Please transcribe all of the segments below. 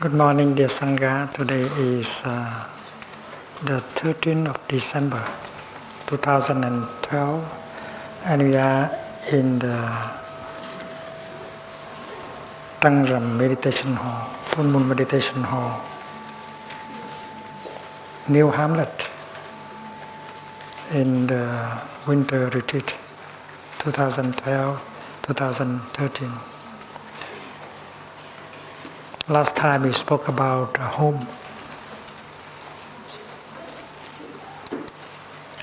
Good morning, dear Sangha. Today is the 13th of December 2012, and we are in the Tangram Meditation Hall, Full Moon Meditation Hall, New Hamlet, in the winter retreat 2012-2013. Last time we spoke about home,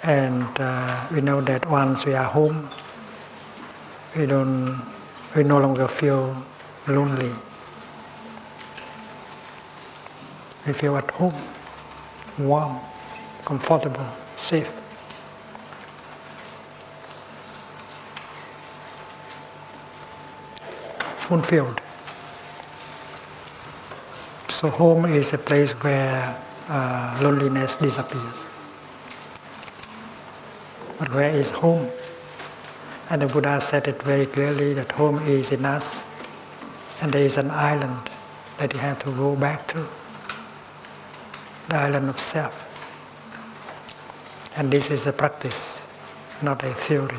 and we know that once we are home, we no longer feel lonely. We feel at home, warm, comfortable, safe. Fulfilled. So home is a place where loneliness disappears. But where is home? And the Buddha said it very clearly that home is in us, and there is an island that you have to go back to, the island of self. And this is a practice, not a theory.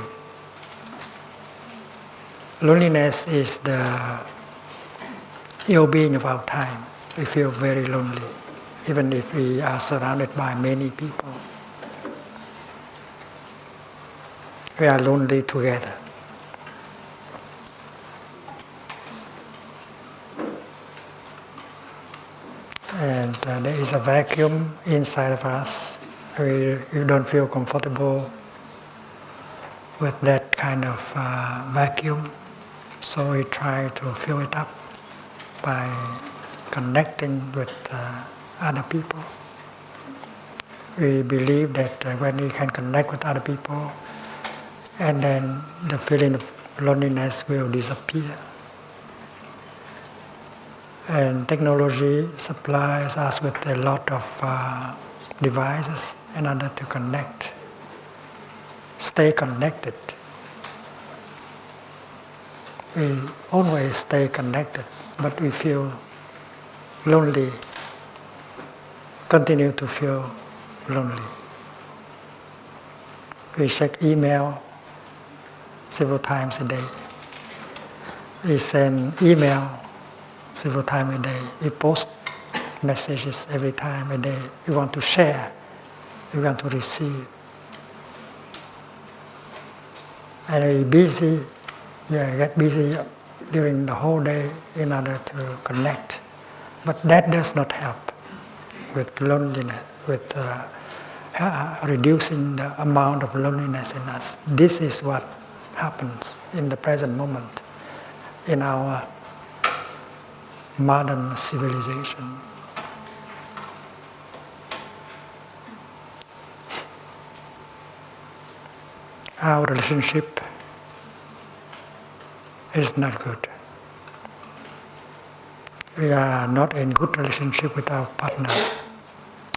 Loneliness is the ill-being of our time. We feel very lonely, even if we are surrounded by many people. We are lonely together. And there is a vacuum inside of us. We don't feel comfortable with that kind of vacuum, so we try to fill it up by connecting with other people. We believe that when we can connect with other people, and then the feeling of loneliness will disappear. And technology supplies us with a lot of devices in order to connect, stay connected. We always stay connected, but we feel lonely, continue to feel lonely. We check email several times a day. We send email several times a day. We post messages every time a day. We want to share. We want to receive. And we get busy during the whole day in order to connect. But that does not help with loneliness, with reducing the amount of loneliness in us. This is what happens in the present moment in our modern civilization. Our relationship is not good. We are not in good relationship with our partner,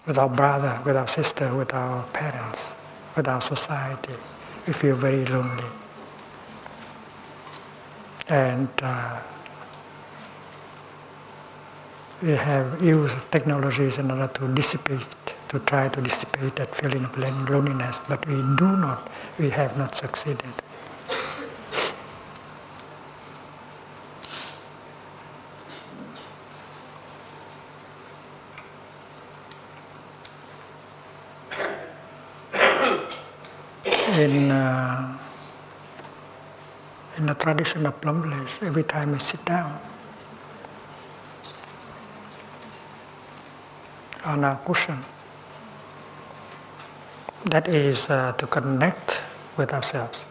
with our brother, with our sister, with our parents, with our society. We feel very lonely. And we have used technologies in order to try to dissipate that feeling of loneliness, but we have not succeeded. In the tradition of Plum Village, every time we sit down on our cushion, that is to connect with ourselves.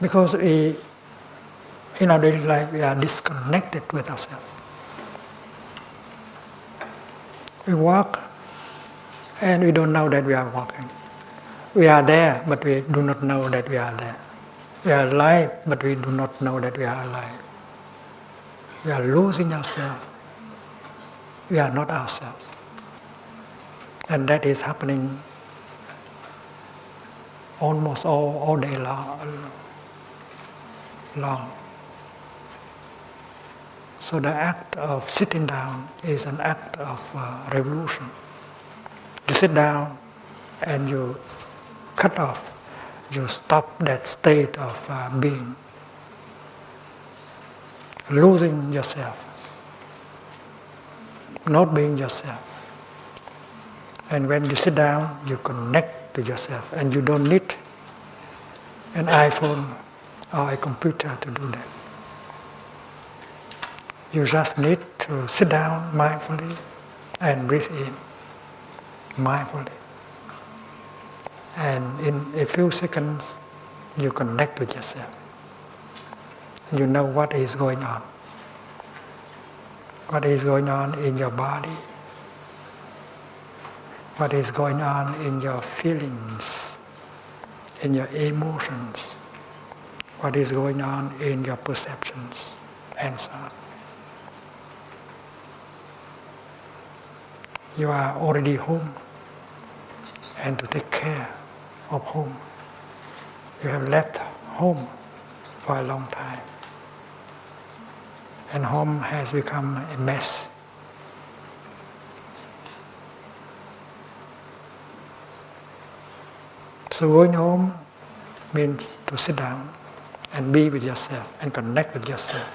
Because we In our daily life, we are disconnected with ourselves. We walk and we don't know that we are walking. We are there, but we do not know that we are there. We are alive, but we do not know that we are alive. We are losing ourselves. We are not ourselves. And that is happening almost all day long. So the act of sitting down is an act of revolution. You sit down and you cut off, you stop that state of being, losing yourself, not being yourself. And when you sit down, you connect to yourself, and you don't need an iPhone or a computer to do that. You just need to sit down mindfully and breathe in mindfully. And in a few seconds, you connect with yourself. You know what is going on. What is going on in your body. What is going on in your feelings, in your emotions. What is going on in your perceptions, and so on. You are already home, and to take care of home. You have left home for a long time, and home has become a mess. So going home means to sit down and be with yourself and connect with yourself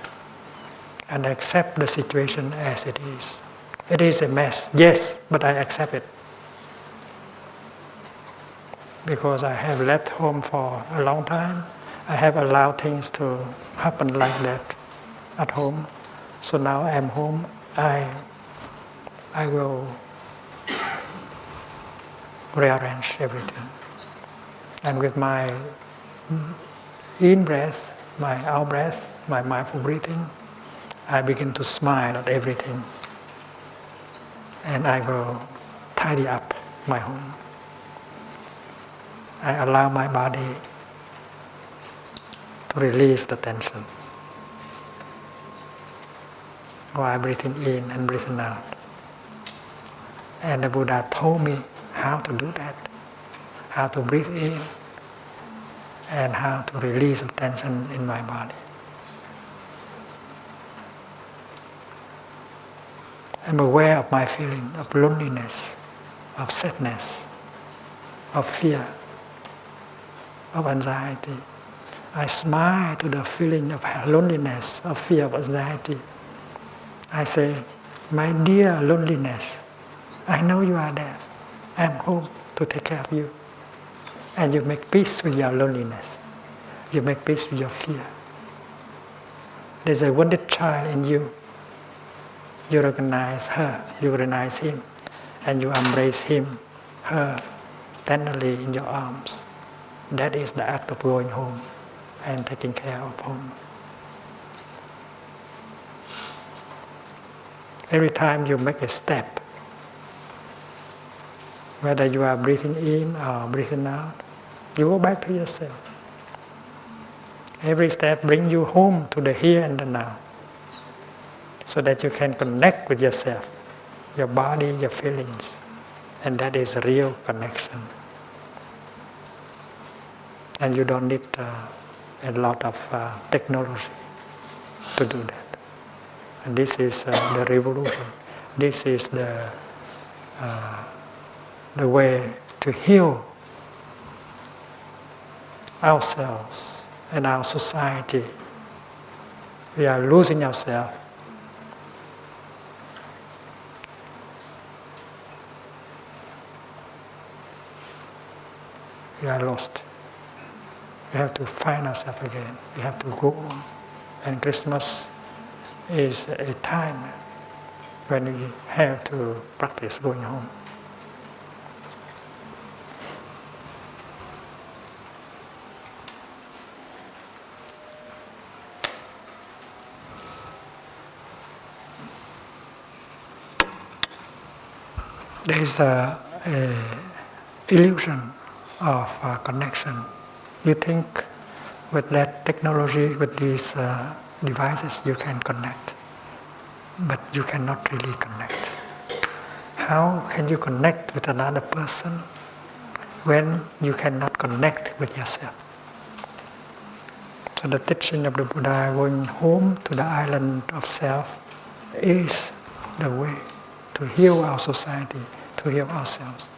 and accept the situation as it is. It is a mess, yes, but I accept it. Because I have left home for a long time, I have allowed things to happen like that at home. So now I'm home, I will rearrange everything. And with my in-breath, my out-breath, my mindful breathing, I begin to smile at everything. And I will tidy up my home. I allow my body to release the tension while breathing in and breathing out. And the Buddha told me how to do that, how to breathe in and how to release the tension in my body. I'm aware of my feeling of loneliness, of sadness, of fear, of anxiety. I smile to the feeling of loneliness, of fear, of anxiety. I say, my dear loneliness, I know you are there. I'm home to take care of you. And you make peace with your loneliness. You make peace with your fear. There's a wounded child in you. You recognize her, you recognize him, and you embrace him, her, tenderly in your arms. That is the act of going home and taking care of home. Every time you make a step, whether you are breathing in or breathing out, you go back to yourself. Every step brings you home to the here and the now, so that you can connect with yourself, your body, your feelings, and that is a real connection. And you don't need a lot of technology to do that. And this is the revolution. This is the way to heal ourselves and our society. We are losing ourselves. We are lost. We have to find ourselves again. We have to go on. And Christmas is a time when we have to practice going home. there is a illusion of connection. You think with that technology, with these devices, you can connect, but you cannot really connect. How can you connect with another person when you cannot connect with yourself? So the teaching of the Buddha, going home to the island of self, is the way to heal our society, to heal ourselves.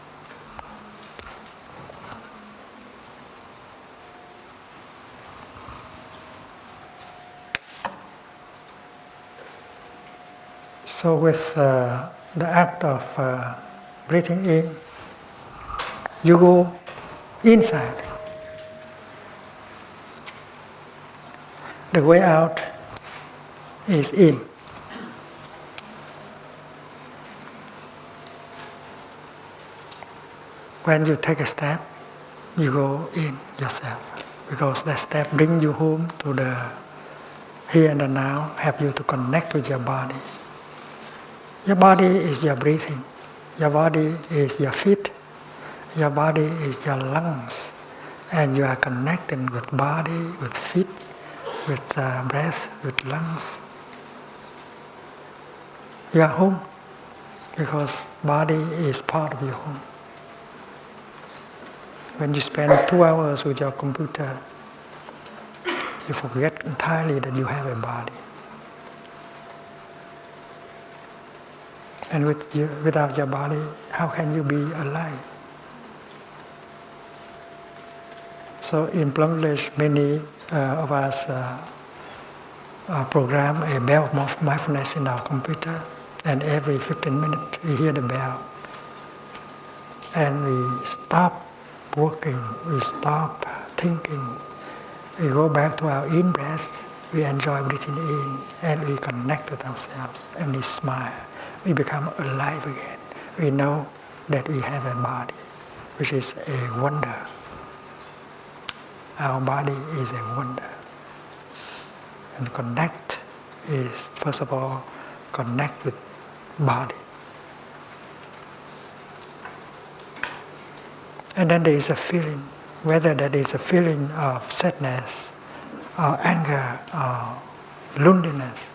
So with the act of breathing in, you go inside. The way out is in. When you take a step, you go in yourself, because that step brings you home to the here and the now, help you to connect with your body. Your body is your breathing. Your body is your feet. Your body is your lungs. And you are connecting with body, with feet, with breath, with lungs. You are home, because body is part of your home. When you spend 2 hours with your computer, you forget entirely that you have a body. And without your body, how can you be alive? So in Plum Village, many of us program a bell of mindfulness in our computer, and every 15 minutes we hear the bell. And we stop working, we stop thinking, we go back to our in-breath, we enjoy breathing in, and we connect with ourselves, and we smile. We become alive again. We know that we have a body, which is a wonder. Our body is a wonder. And connect is, first of all, connect with body. And then there is a feeling, whether that is a feeling of sadness, or anger, or loneliness,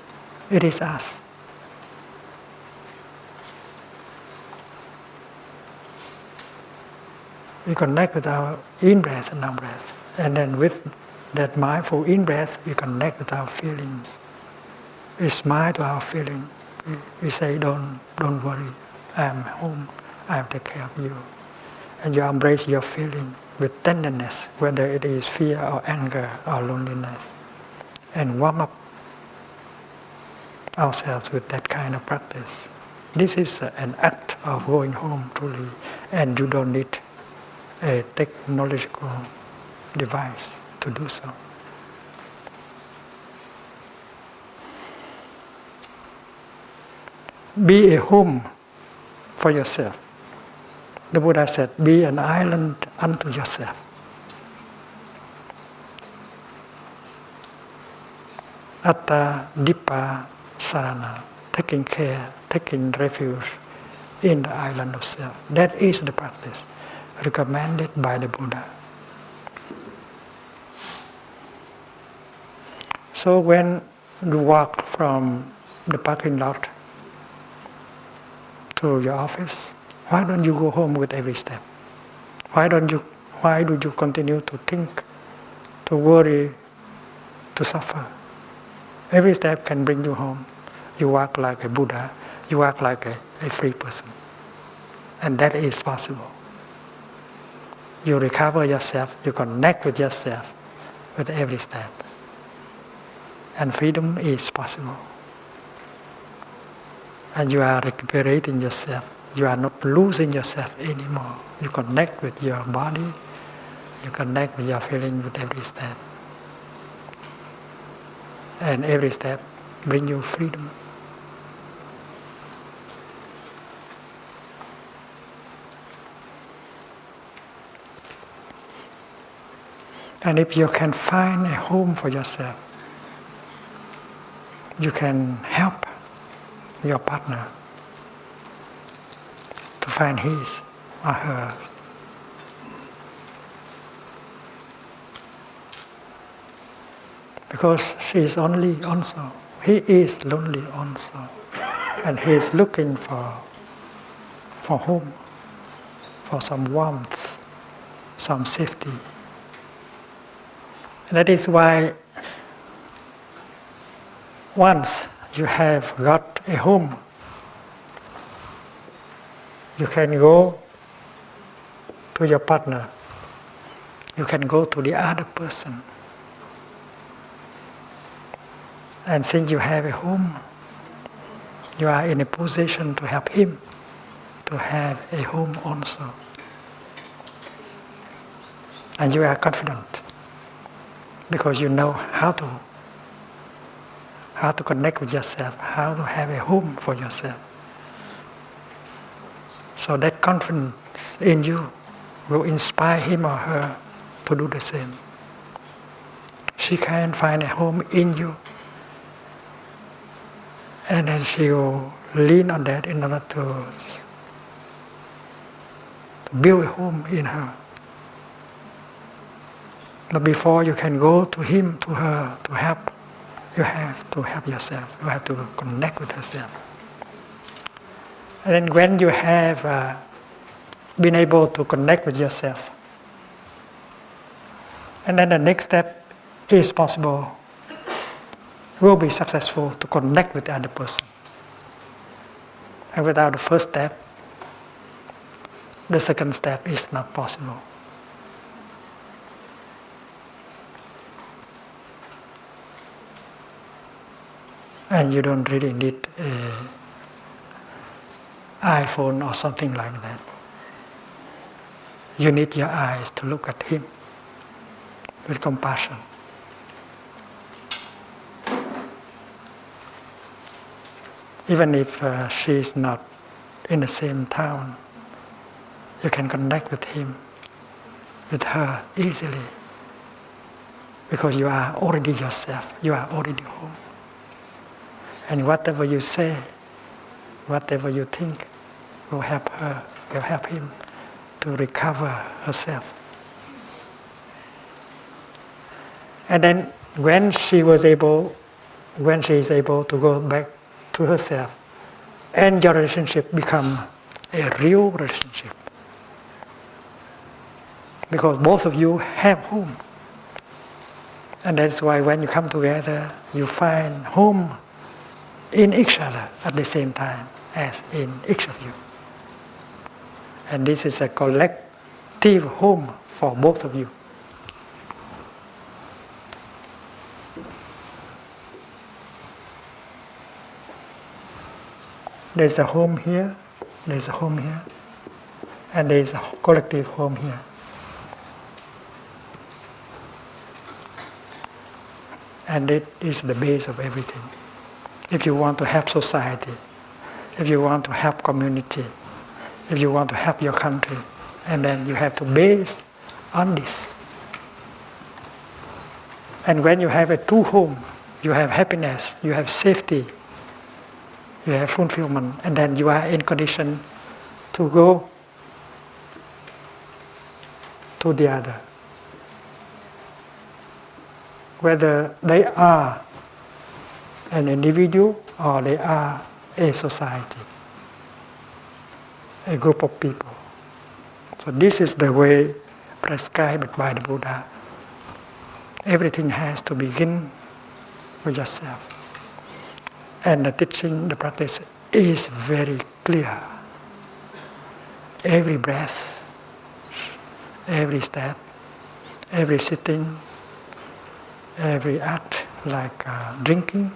it is us. We connect with our in-breath and out-breath. And then with that mindful in-breath, we connect with our feelings. We smile to our feeling. We say, don't worry, I'm home, I'll take care of you. And you embrace your feeling with tenderness, whether it is fear or anger or loneliness. And warm up ourselves with that kind of practice. This is an act of going home truly, and you don't need a technological device to do so. Be a home for yourself. The Buddha said, be an island unto yourself. Atta Dipa Sarana, taking care, taking refuge in the island of self. That is the practice recommended by the Buddha. So when you walk from the parking lot to your office, why don't you go home with every step? Why do you continue to think, to worry, to suffer? Every step can bring you home. You walk like a Buddha, you walk like a free person. And that is possible. You recover yourself, you connect with yourself with every step. And freedom is possible. And you are recuperating yourself. You are not losing yourself anymore. You connect with your body, you connect with your feeling with every step. And every step brings you freedom. And if you can find a home for yourself, you can help your partner to to find his or her. Because she is lonely also. He is lonely also. And he is looking for home, for some warmth, some safety. And that is why once you have got a home, you can go to your partner, you can go to the other person. And since you have a home, you are in a position to help him to have a home also. And you are confident because you know how to connect with yourself, how to have a home for yourself. So that confidence in you will inspire him or her to do the same. She can find a home in you, and then she will lean on that in order to build a home in her. But before you can go to him, to her, to help, you have to help yourself. You have to connect with yourself. And then when you have been able to connect with yourself, and then the next step is possible, will be successful to connect with the other person. And without the first step, the second step is not possible. And you don't really need an iPhone or something like that. You need your eyes to look at him with compassion. Even if she is not in the same town, you can connect with him, with her easily. Because you are already yourself, you are already home. And whatever you say, whatever you think, will help her, will help him to recover herself. And then when she is able to go back to herself, and your relationship become a real relationship. Because both of you have home. And that's why when you come together, you find home in each other at the same time as in each of you. And this is a collective home for both of you. There's a home here, there's a home here, and there's a collective home here. And it is the base of everything. If you want to help society, if you want to help community, if you want to help your country, and then you have to base on this. And when you have a true home, you have happiness, you have safety, you have fulfillment, and then you are in condition to go to the other. Whether they are an individual or they are a society, a group of people. So this is the way prescribed by the Buddha. Everything has to begin with yourself. And the teaching, the practice is very clear. Every breath, every step, every sitting, every act, like drinking,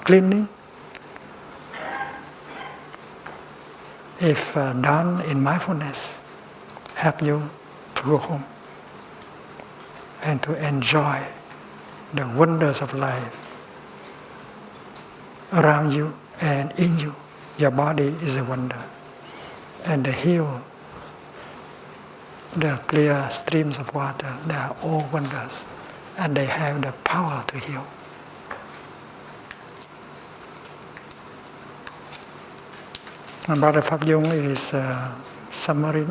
cleaning, if done in mindfulness, help you to go home and to enjoy the wonders of life around you and in you. Your body is a wonder. And the hill, the clear streams of water, they are all wonders. And they have the power to heal. And Brother Pháp Dung is summary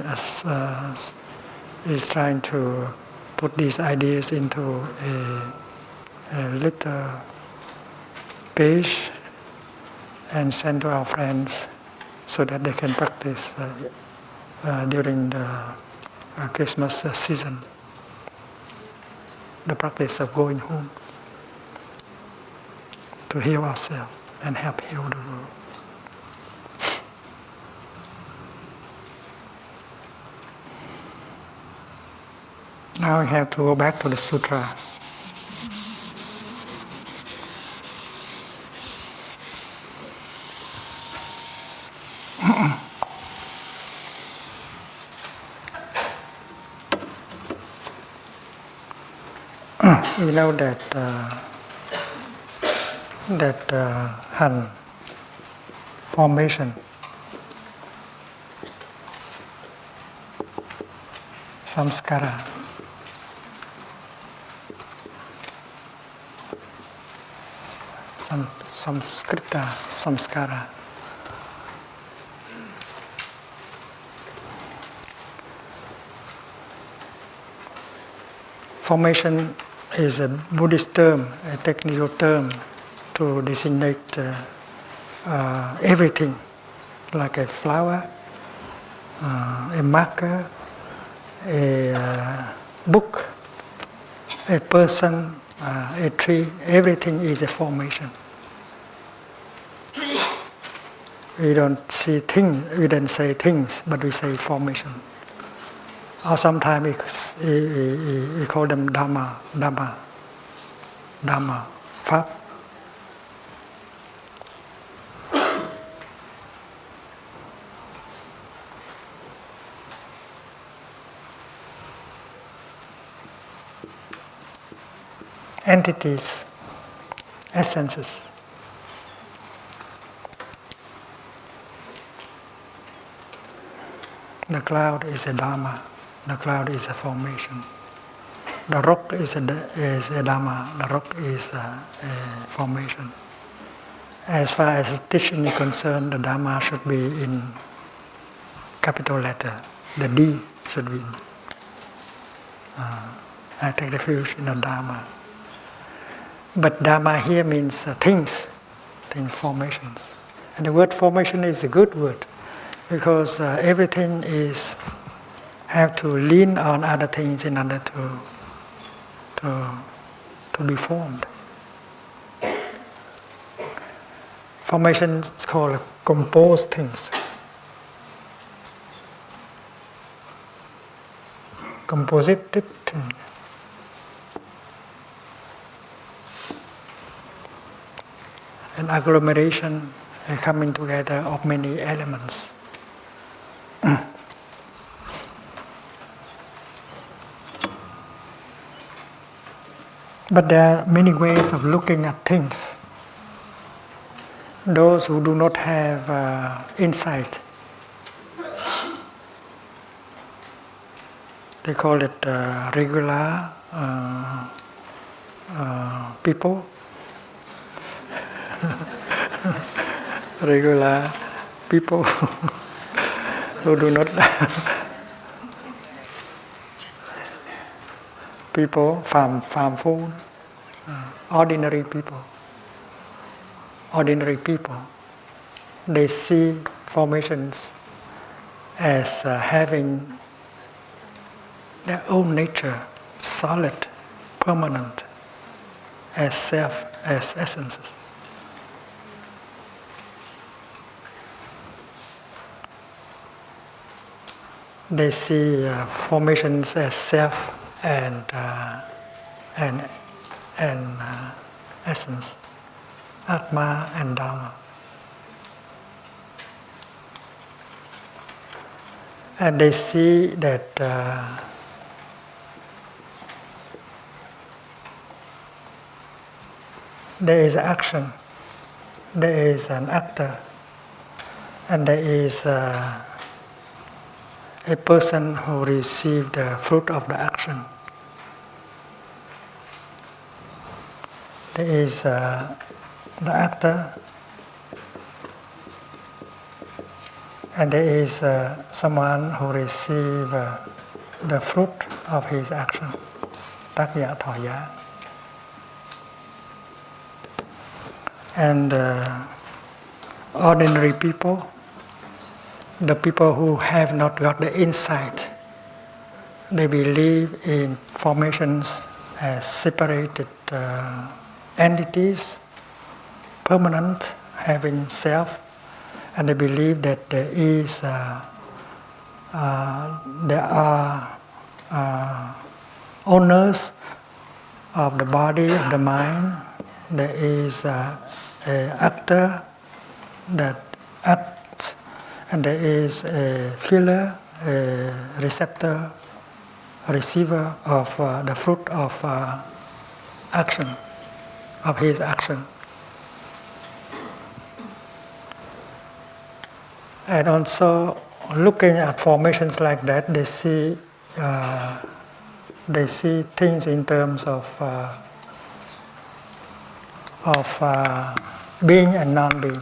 is trying to put these ideas into a little page and send to our friends so that they can practice during the Christmas season. The practice of going home to heal ourselves and help heal the world. Now we have to go back to the sutra. We know that Han formation, samskara, samskrita, samskara. Formation is a Buddhist term, a technical term to designate everything, like a flower, a marker, a book, a person, a tree. Everything is a formation. We don't see things, we don't say things, but we say formation. Or sometimes we call them Dharma, Pháp. Entities, essences. The cloud is a Dharma. The cloud is a formation. The rock is a Dharma. The rock is a formation. As far as teaching is concerned, the Dharma should be in capital letter. The D should be in. I take refuge in the Dharma. But Dharma here means things, formations. And the word formation is a good word because everything is have to lean on other things in order to be formed. Formation is called composed things. Composited things. An agglomeration, a coming together of many elements. But there are many ways of looking at things. Those who do not have insight, they call it regular people. Regular people who do not people, farmful, ordinary people, they see formations as having their own nature, solid, permanent, as self, as essences. They see formations as self and essence, Atma and Dharma. And they see that there is action, there is an actor, and there is a person who received the fruit of the action. There is the actor And there is someone who receives the fruit of his action. Tác giả thọ giá. And ordinary people, the people who have not got the insight, they believe in formations as separated entities, permanent, having self, and they believe that there are owners of the body, of the mind. There is an actor that acts, and there is a feeler, a receptor, a receiver of the fruit of action, of his action. And also, looking at formations like that, they see things in terms of being and non-being.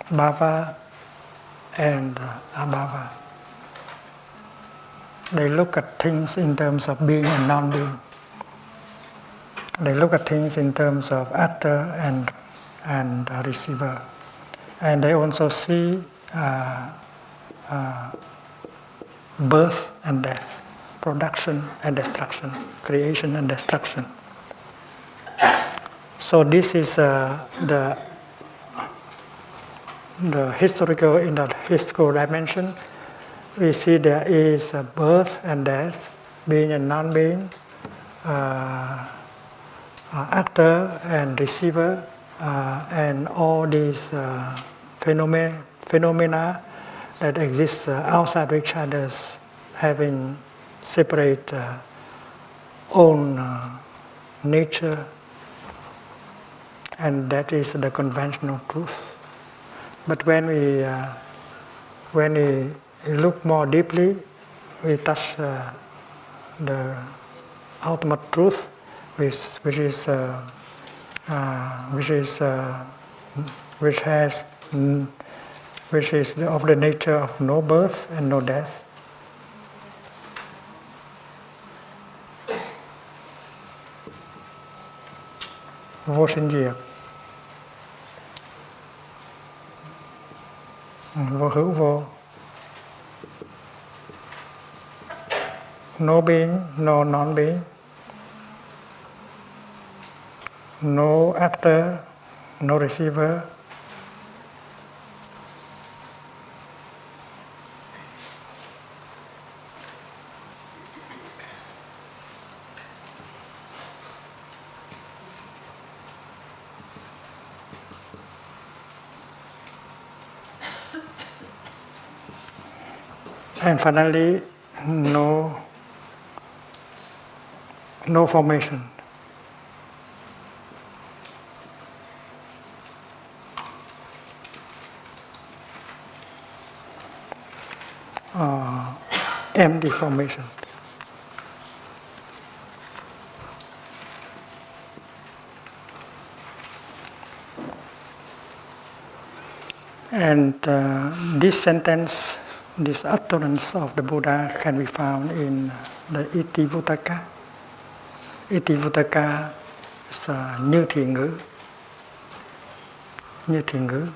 Bhava and abhava. They look at things in terms of being and non-being. They look at things in terms of actor and receiver. And they also see birth and death, production and destruction, creation and destruction. So this is the historical, in the historical dimension. We see there is birth and death, being and non-being, actor and receiver, and all these phenomena that exist outside each other, having separate own nature, and that is the conventional truth. But when we look more deeply, we touch the ultimate truth, which is of the nature of no birth and no death. Vô sinh diệt, vô hữu vô. No being, no non-being. No actor, no receiver. And finally, no formation. Empty formation. And this sentence, this utterance of the Buddha can be found in the Itivuttaka. Itivuttaka is như thiện ngữ. Như thiện ngữ.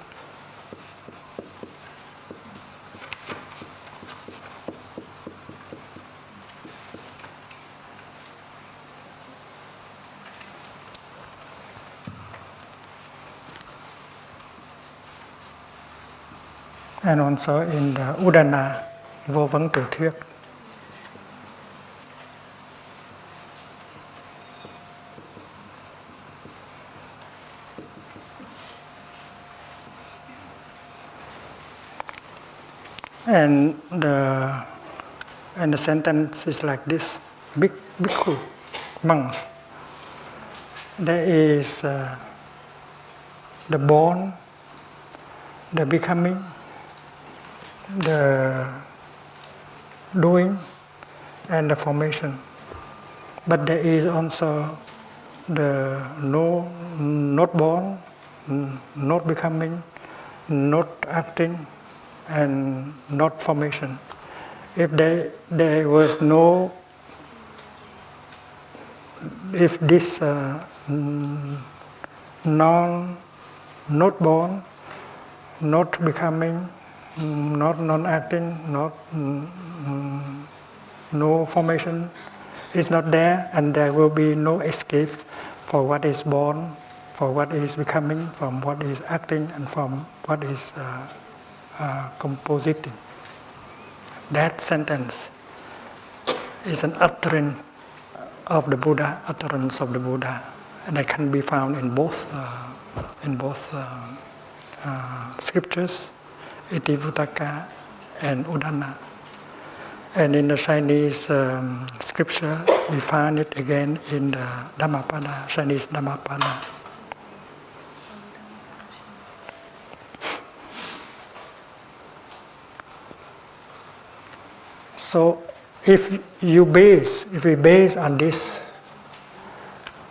And also in the Udana, vô vấn tự thuyết. And the sentence is like this: bhikkhu, monks. There is the born, the becoming, the doing, and the formation. But there is also the no, not born, not becoming, not acting, and not formation. If there was no, if this not born, not becoming, not non-acting, not no formation is not there, and there will be no escape for what is born, for what is becoming, from what is acting, and from what is compositing. That sentence is an utterance of the Buddha, and that can be found in both scriptures, Itivuttaka and Udana. And in the Chinese scripture, we find it again in the Dhammapada, Chinese Dhammapada. So if we base on this,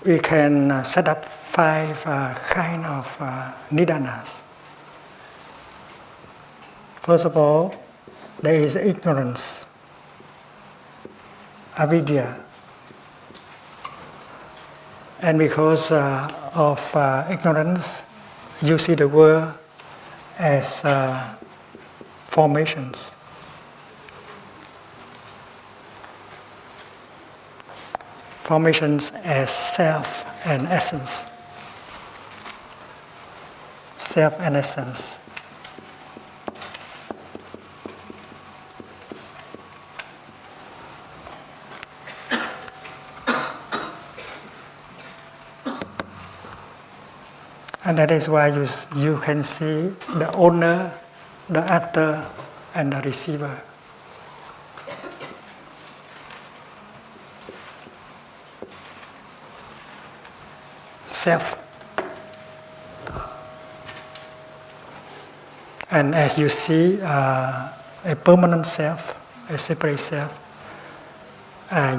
we can set up 5 kind of nidanas. First of all, there is ignorance, avidya. And because of ignorance, you see the world as formations. Formations as self and essence. Self and essence. And that is why you can see the owner, the actor, and the receiver. Self. And as you see a permanent self, a separate self,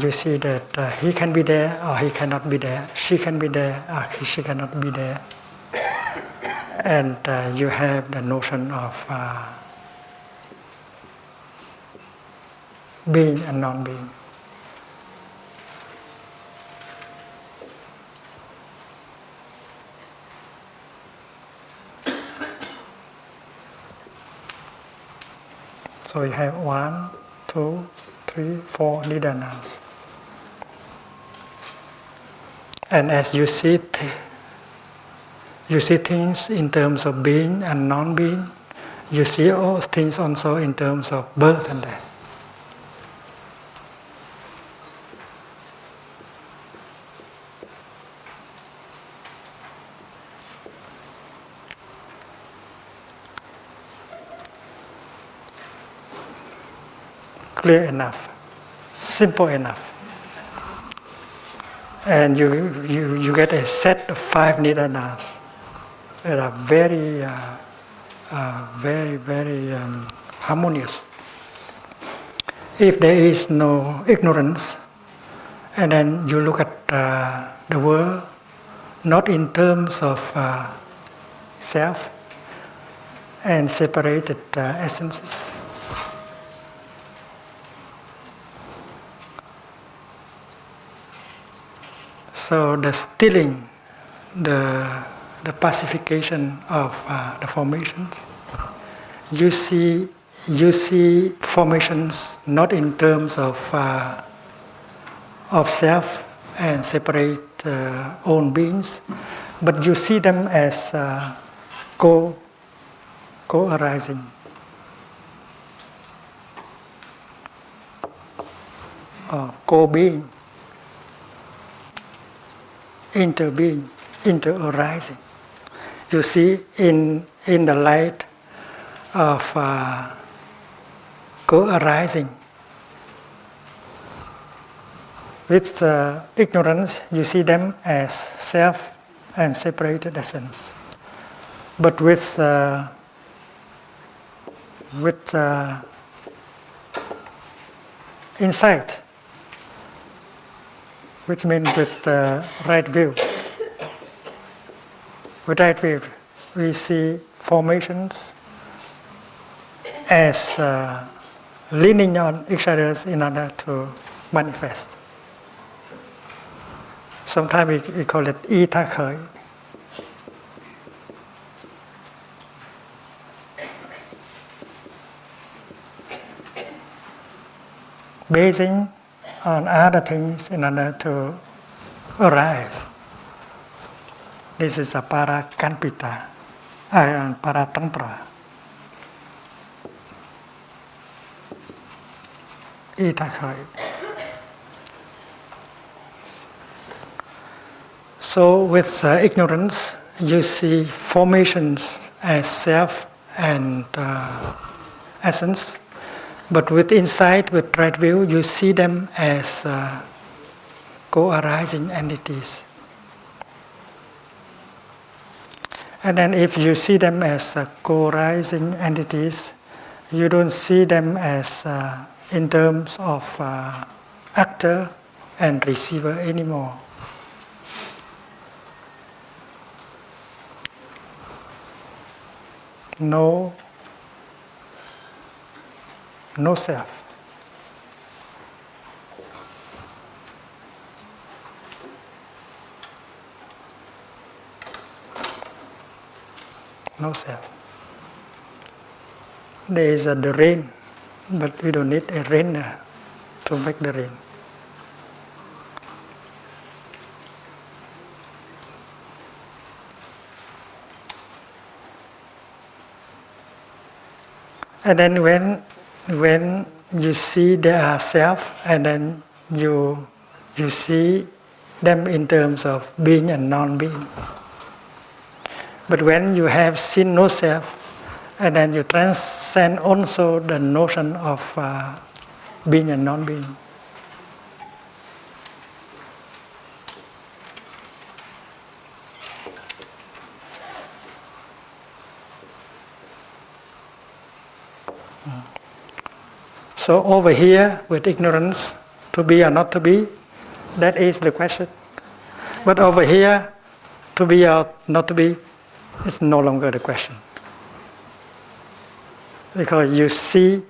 you see that he can be there or he cannot be there, she can be there or she cannot be there. And you have the notion of being and non-being. So you have 1, 2, 3, 4 nidanas. And as you see things in terms of being and non-being. You see all things also in terms of birth and death. Clear enough, simple enough. And you get a set of 5 nidanas that are very harmonious. If there is no ignorance, and then you look at the world not in terms of self and separated essences. So the stilling, the pacification of the formations, you see formations not in terms of self and separate own beings, but you see them as co-arising. Or co-being. Interbeing, inter-arising. You see in the light of co-arising. With ignorance, you see them as self and separated essence. But with insight, which means with right view, With right view, we see formations as leaning on each other in order to manifest. Sometimes we call it y tha khởi. Basing on other things in order to arise. This is a parakalpita, paratantra. Y tha khởi. So with ignorance, you see formations as self and essence. But with insight, with right view, you see them as co-arising entities. And then if you see them as co-arising entities, you don't see them as in terms of actor and receiver anymore. No self. No self. There is the rain, but we don't need a rain to make the rain. And then when you see there are self, and then you see them in terms of being and non-being. But when you have seen no self, and then you transcend also the notion of being and non-being. So over here, with ignorance, to be or not to be, that is the question. But over here, to be or not to be, is no longer the question. Because you see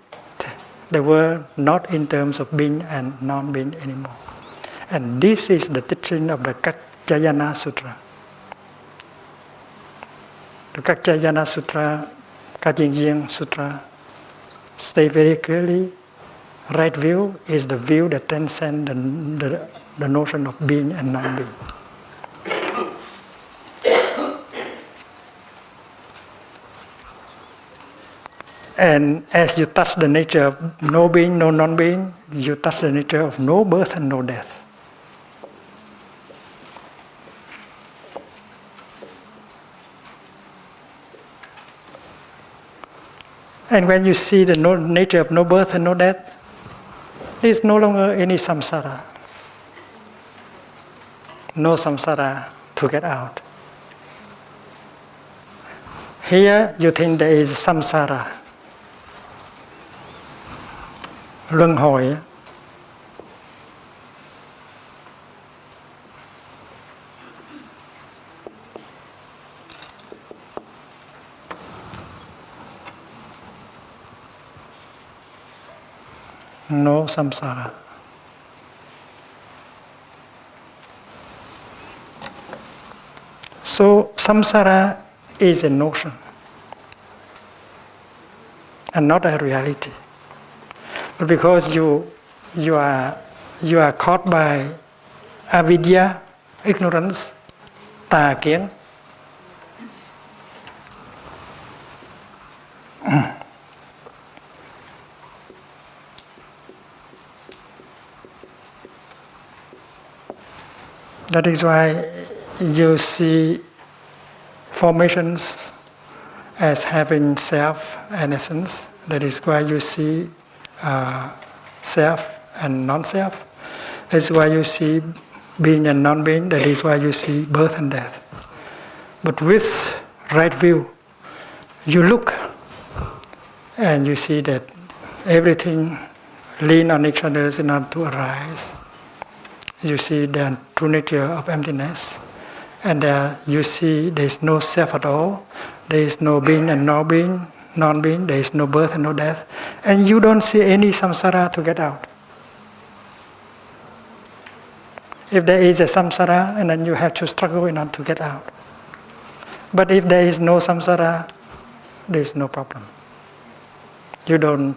the world not in terms of being and non-being anymore. And this is the teaching of the Kaccayana Sutra. The Kaccayana Sutra, Kajingying Sutra, say very clearly, right view is the view that transcends the notion of being and non-being. And as you touch the nature of no being, no non-being, you touch the nature of no birth and no death. And when you see the nature of no birth and no death, there is no longer any samsara. No samsara to get out. Here you think there is samsara. Luân hồi. No samsara. So samsara is a notion and not a reality. But because you are caught by avidya, ignorance, tà kiến, that is why you see formations as having self and essence. That is why you see self and non-self. That's why you see being and non-being. That is why you see birth and death. But with right view, you look and you see that everything lean on each other in order to arise. You see the true nature of emptiness, And you see there is no self at all, there is no being and non-being, there is no birth and no death, and you don't see any samsara to get out. If there is a samsara, and then you have to struggle in order to get out. But if there is no samsara, there is no problem. You don't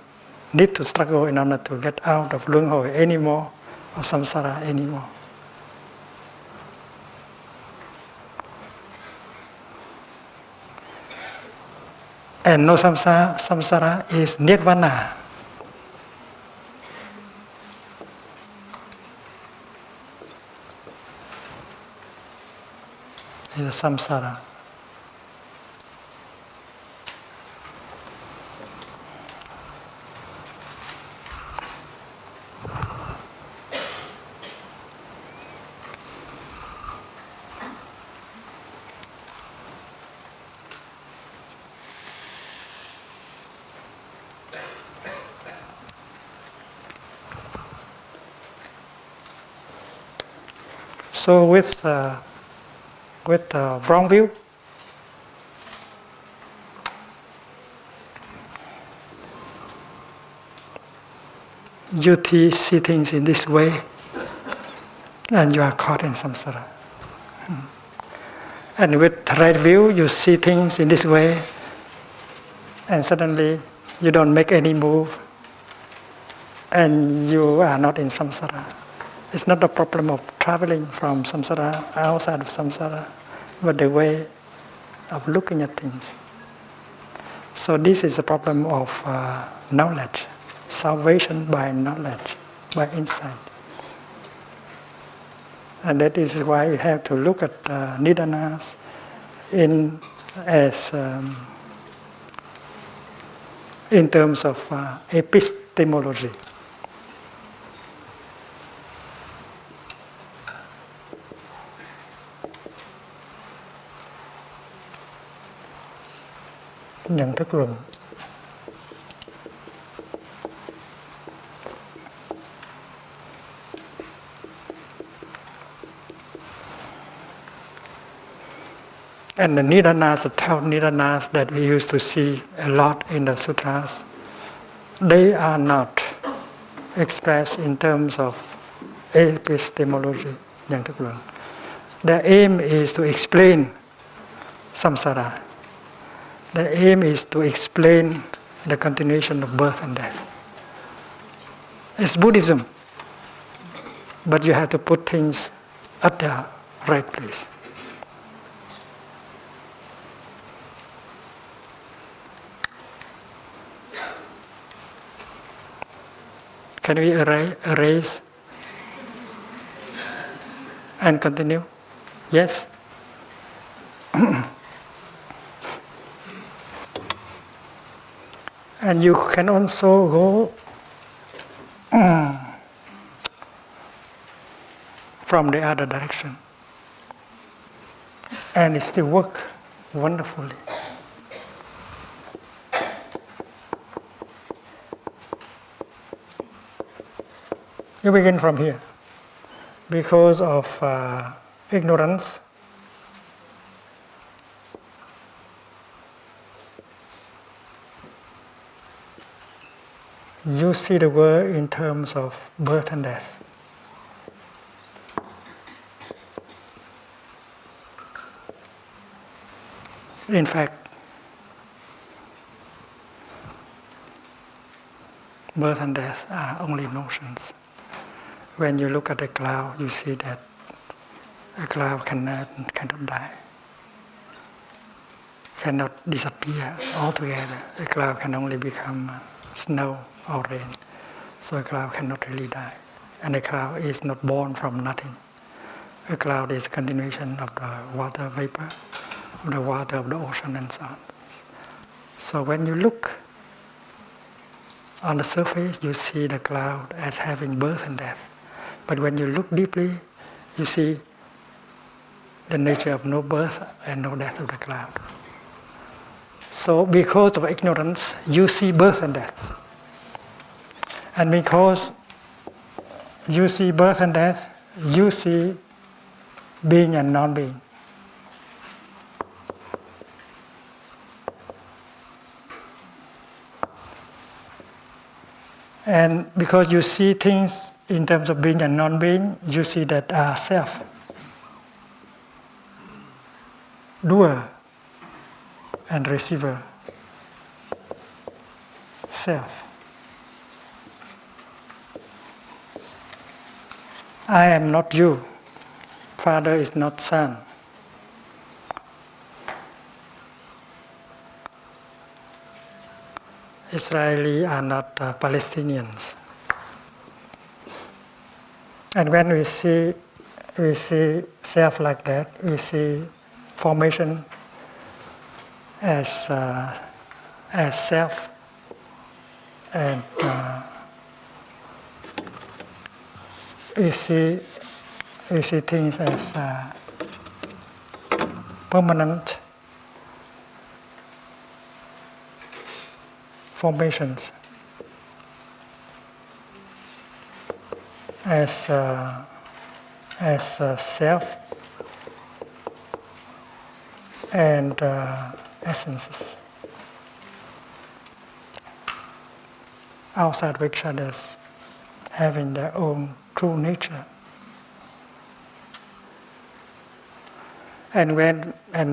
need to struggle in order to get out of luân hồi anymore, of samsara anymore. And no samsara is nirvana. Is a samsara. So with wrong view, you see things in this way, and you are caught in samsara. And with right view, you see things in this way, and suddenly you don't make any move, and you are not in samsara. It's not a problem of traveling from samsara, outside of samsara, but the way of looking at things. So this is a problem of knowledge, salvation by knowledge, by insight. And that is why we have to look at nidanas in terms of epistemology. Nhận thức luận. And the nidanas, the 12 nidanas that we used to see a lot in the sutras, they are not expressed in terms of epistemology, nhận thức luận. The aim is to explain samsara. The aim is to explain the continuation of birth and death. It's Buddhism, but you have to put things at their right place. Can we erase and continue? Yes? And you can also go from the other direction, and it still works wonderfully. You begin from here. Because of ignorance, you see the world in terms of birth and death. In fact, birth and death are only notions. When you look at a cloud, you see that a cloud cannot die, cannot disappear altogether. A cloud can only become snow or rain. So a cloud cannot really die. And a cloud is not born from nothing. A cloud is a continuation of the water vapor, of the water of the ocean and so on. So when you look on the surface, you see the cloud as having birth and death. But when you look deeply, you see the nature of no birth and no death of the cloud. So because of ignorance, you see birth and death. And because you see birth and death, you see being and non-being. And because you see things in terms of being and non-being, you see that self, doer and receiver, self. I am not you. Father is not son. Israelis are not Palestinians. And when we see self like that, we see formation as self, and we see things as permanent formations, as self and essences outside of each other, having their own true nature. And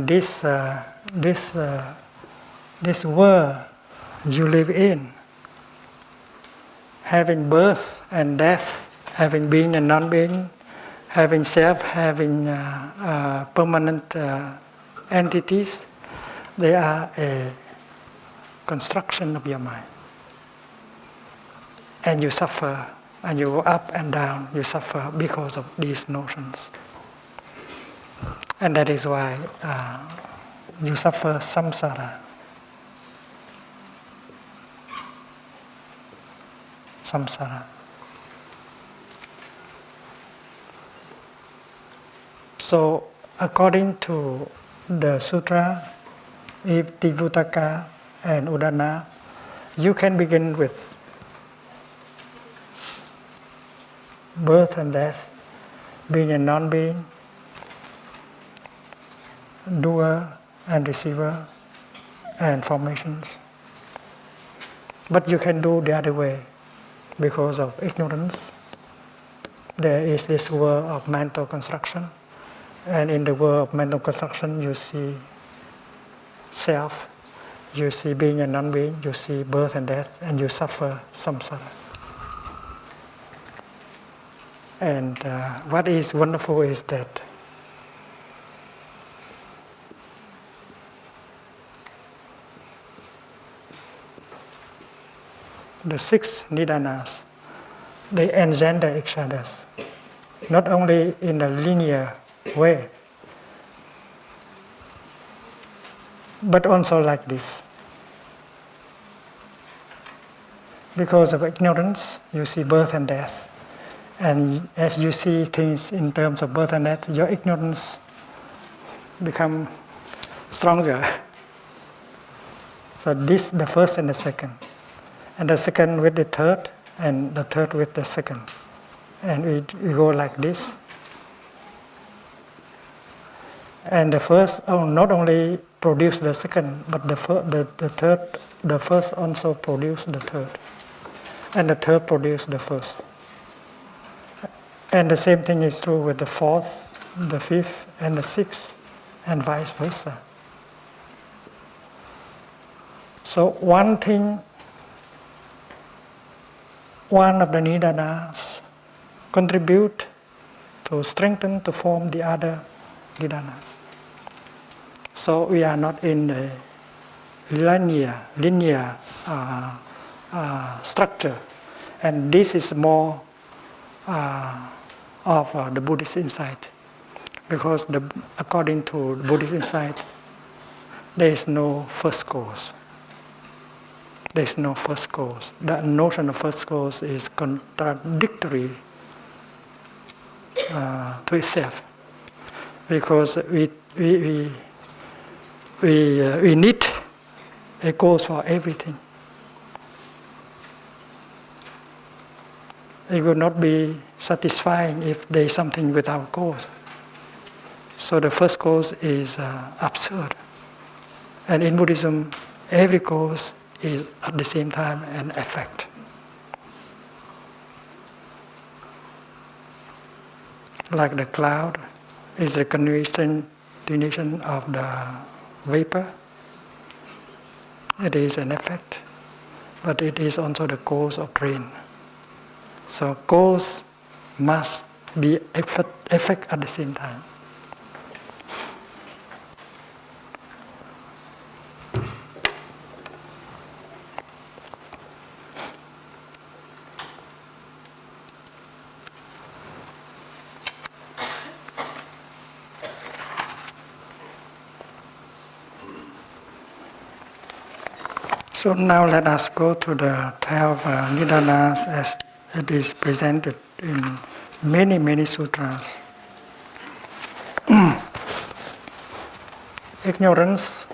this world you live in, having birth and death, having being and non-being, having self, having permanent entities, they are a construction of your mind. And you suffer, and you go up and down, you suffer because of these notions. And that is why you suffer samsara. Samsara. So, according to the sutra, if Tivutaka and Udana, you can begin with birth and death, being and non-being, doer and receiver, and formations. But you can do the other way because of ignorance. There is this world of mental construction, and in the world of mental construction you see self, you see being and non-being, you see birth and death, and you suffer samsara. And what is wonderful is that the six nidanas, they engender each other, not only in a linear way, but also like this. Because of ignorance, you see birth and death. And as you see things in terms of birth and death, your ignorance becomes stronger. So this, the first and the second. And the second with the third, and the third with the second. And we go like this. And the first not only produce the second, but the first also produce the third. And the third produce the first. And the same thing is true with the fourth, the fifth, and the sixth, and vice versa. So one of the nidanas contribute to strengthen, to form the other nidanas. So we are not in a linear structure, and this is more of the Buddhist insight, because according to the Buddhist insight, there is no first cause. There is no first cause. The notion of first cause is contradictory to itself, because we need a cause for everything. It would not be satisfying if there is something without cause. So the first cause is absurd. And in Buddhism, every cause is at the same time an effect. like the cloud is a continuation of the vapor. It is an effect, but it is also the cause of rain. So cause must be effect at the same time. So now let us go to the 12 Nidanas as it is presented in many sutras. Ignorance,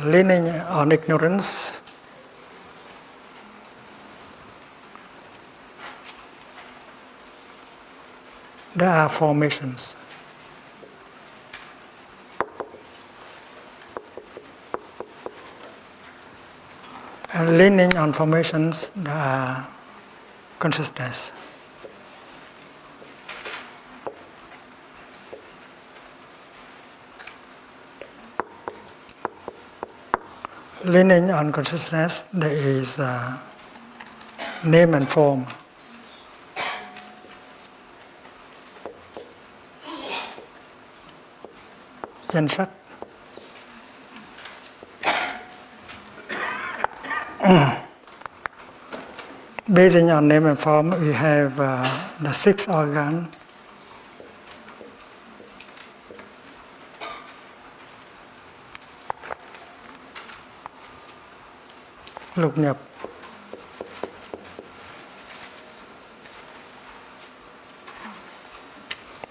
leaning on ignorance, there are formations. And leaning on formations, there are consciousness. Leaning on consciousness, there is name and form. Danh sắc. Basing on name and form, we have the 6 organs. Lục nhập.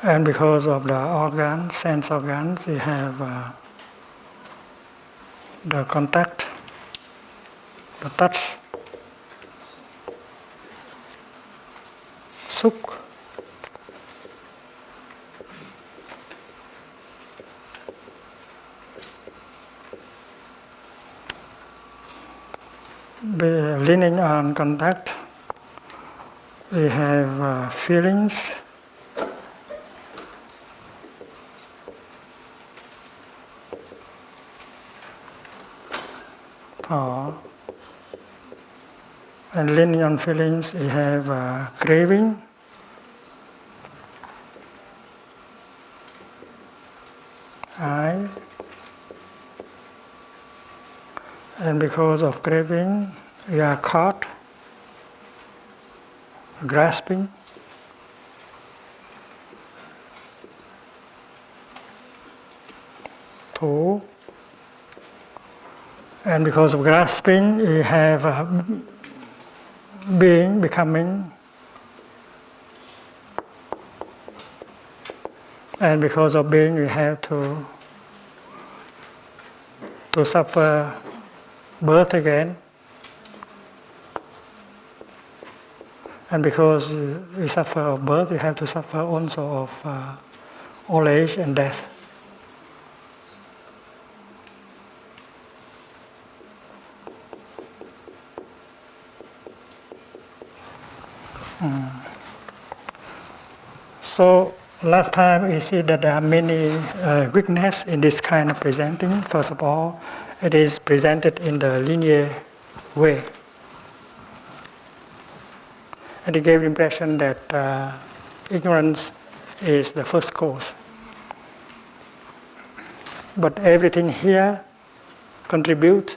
And because of the organs, sense organs, we have the contact, the touch, suk, leaning on contact, we have feelings, and leaning on feelings, we have craving, I, and because of craving, we are caught, grasping, to, and because of grasping, we have being, becoming, and because of being, we have to suffer birth again, and because we suffer of birth, we have to suffer also of old age and death. So last time we see that there are many weaknesses in this kind of presenting. First of all, it is presented in the linear way. And it gave the impression that ignorance is the first cause. But everything here contributes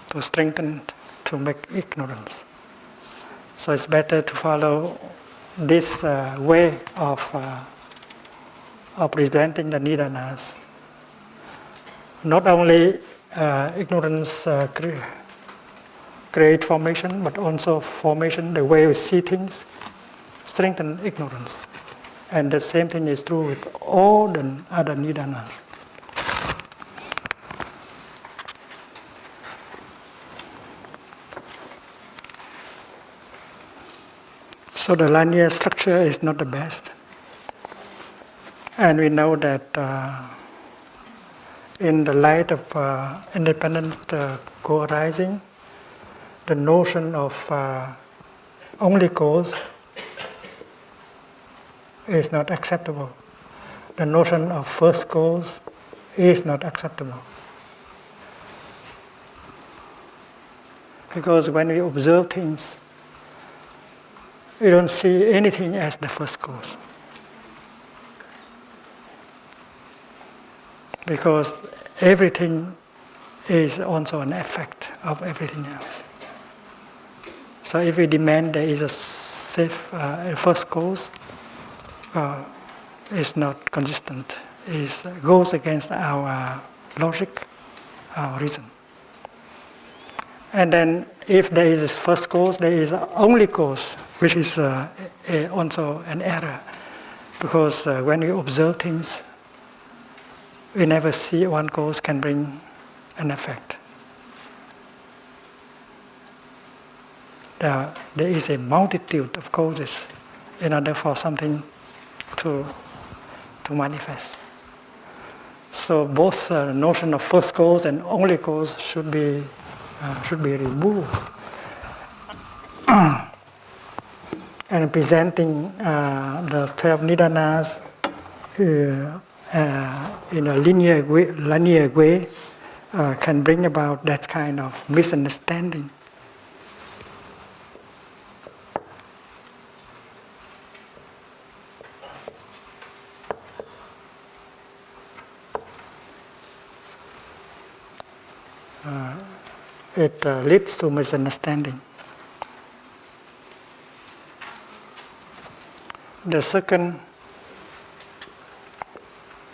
to strengthen, to make ignorance. So it's better to follow this way of presenting the nidanas. Not only ignorance create formation, but also formation, the way we see things, strengthen ignorance. And the same thing is true with all the other nidanas. So the linear structure is not the best. And we know that In the light of independent co-arising, the notion of only cause is not acceptable. The notion of first cause is not acceptable. Because when we observe things, we don't see anything as the first cause. Because everything is also an effect of everything else. So if we demand there is a first cause, it's not consistent. It goes against our logic, our reason. And then if there is a first cause, there is an only cause, which is also an error. Because when we observe things, we never see one cause can bring an effect. There is a multitude of causes in order for something to manifest. So both the notion of first cause and only cause should be removed. And presenting the 12 nidanas in a linear way can bring about that kind of misunderstanding. It leads to misunderstanding. The second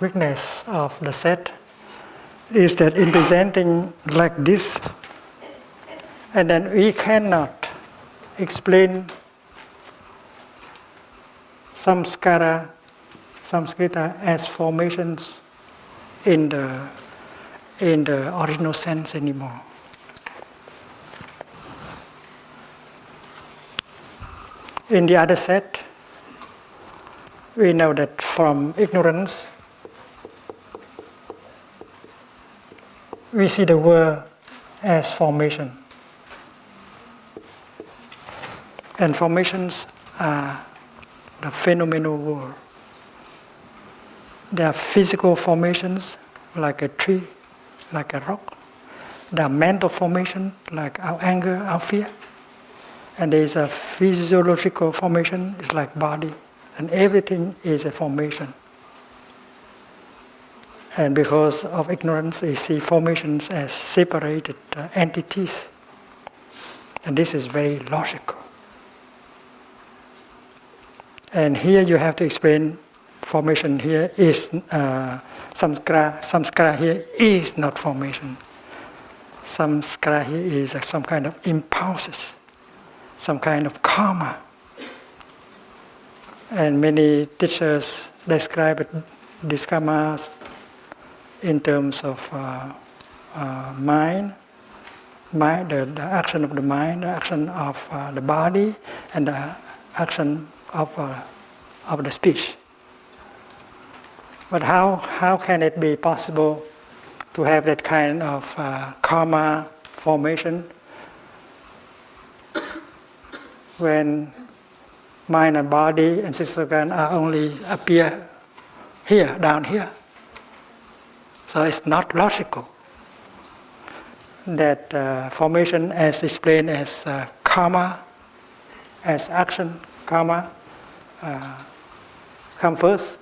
weakness of the set is that in presenting like this, and then we cannot explain samskara as formations in the original sense anymore. In the other set, we know that from ignorance, we see the world as formation. And formations are the phenomenal world. There are physical formations like a tree, like a rock. There are mental formations like our anger, our fear. And there is a physiological formation, it's like body. And everything is a formation. And because of ignorance, we see formations as separated entities. And this is very logical. And here you have to explain formation here is samskara here is not formation. Samskara here is some kind of impulses, some kind of karma. And many teachers describe these karmas in terms of mind, the action of the mind, the action of the body, and the action of the speech. But how can it be possible to have that kind of karma formation when mind and body and six organs are only appear here, down here? So it's not logical that formation as explained as karma, as action, karma come first,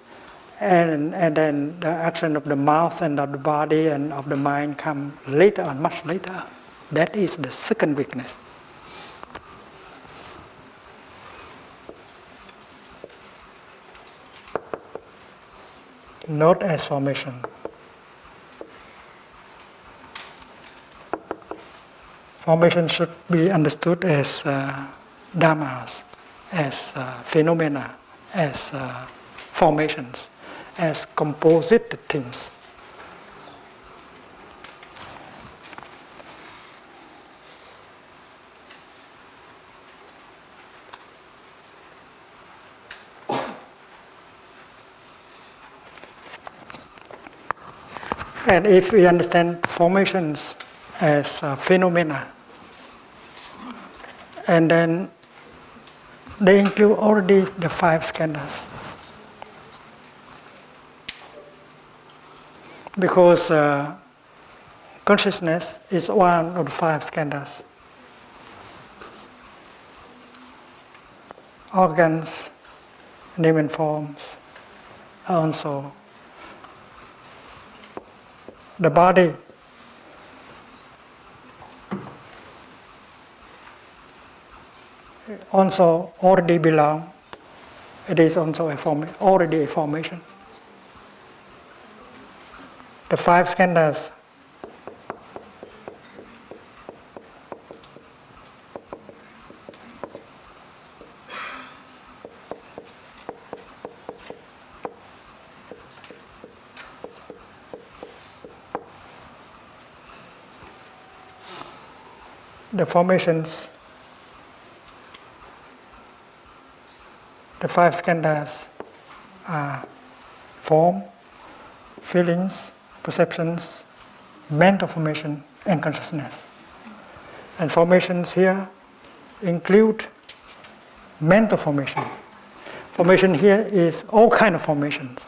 and then the action of the mouth and of the body and of the mind come later on, much later. That is the second weakness. Not as formation. Formation should be understood as dharmas, as phenomena, as formations, as composite things. And if we understand formations as phenomena, and then they include already the 5 skandhas. Because consciousness is one of the 5 skandhas. Organs, name and forms, also the body. Also already belong. It is also already a formation. The 5 skandhas the formations, the 5 skandhas are form, feelings, perceptions, mental formation, and consciousness. And formations here include mental formation. Formation here is all kind of formations.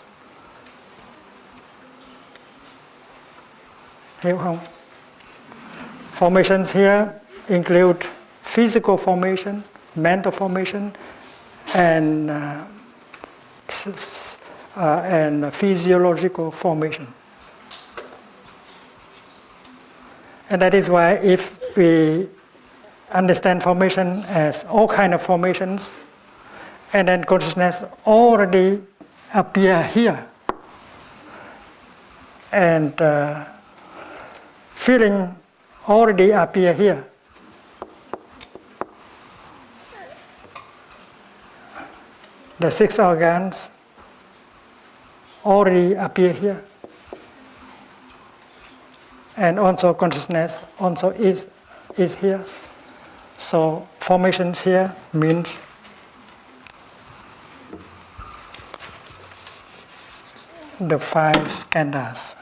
Hiểu không? Formations here include physical formation, mental formation, and physiological formation. And that is why if we understand formation as all kind of formations, and then consciousness already appear here, and feeling already appear here, the 6 organs already appear here, and also consciousness also is here. So formations here means the 5 skandhas.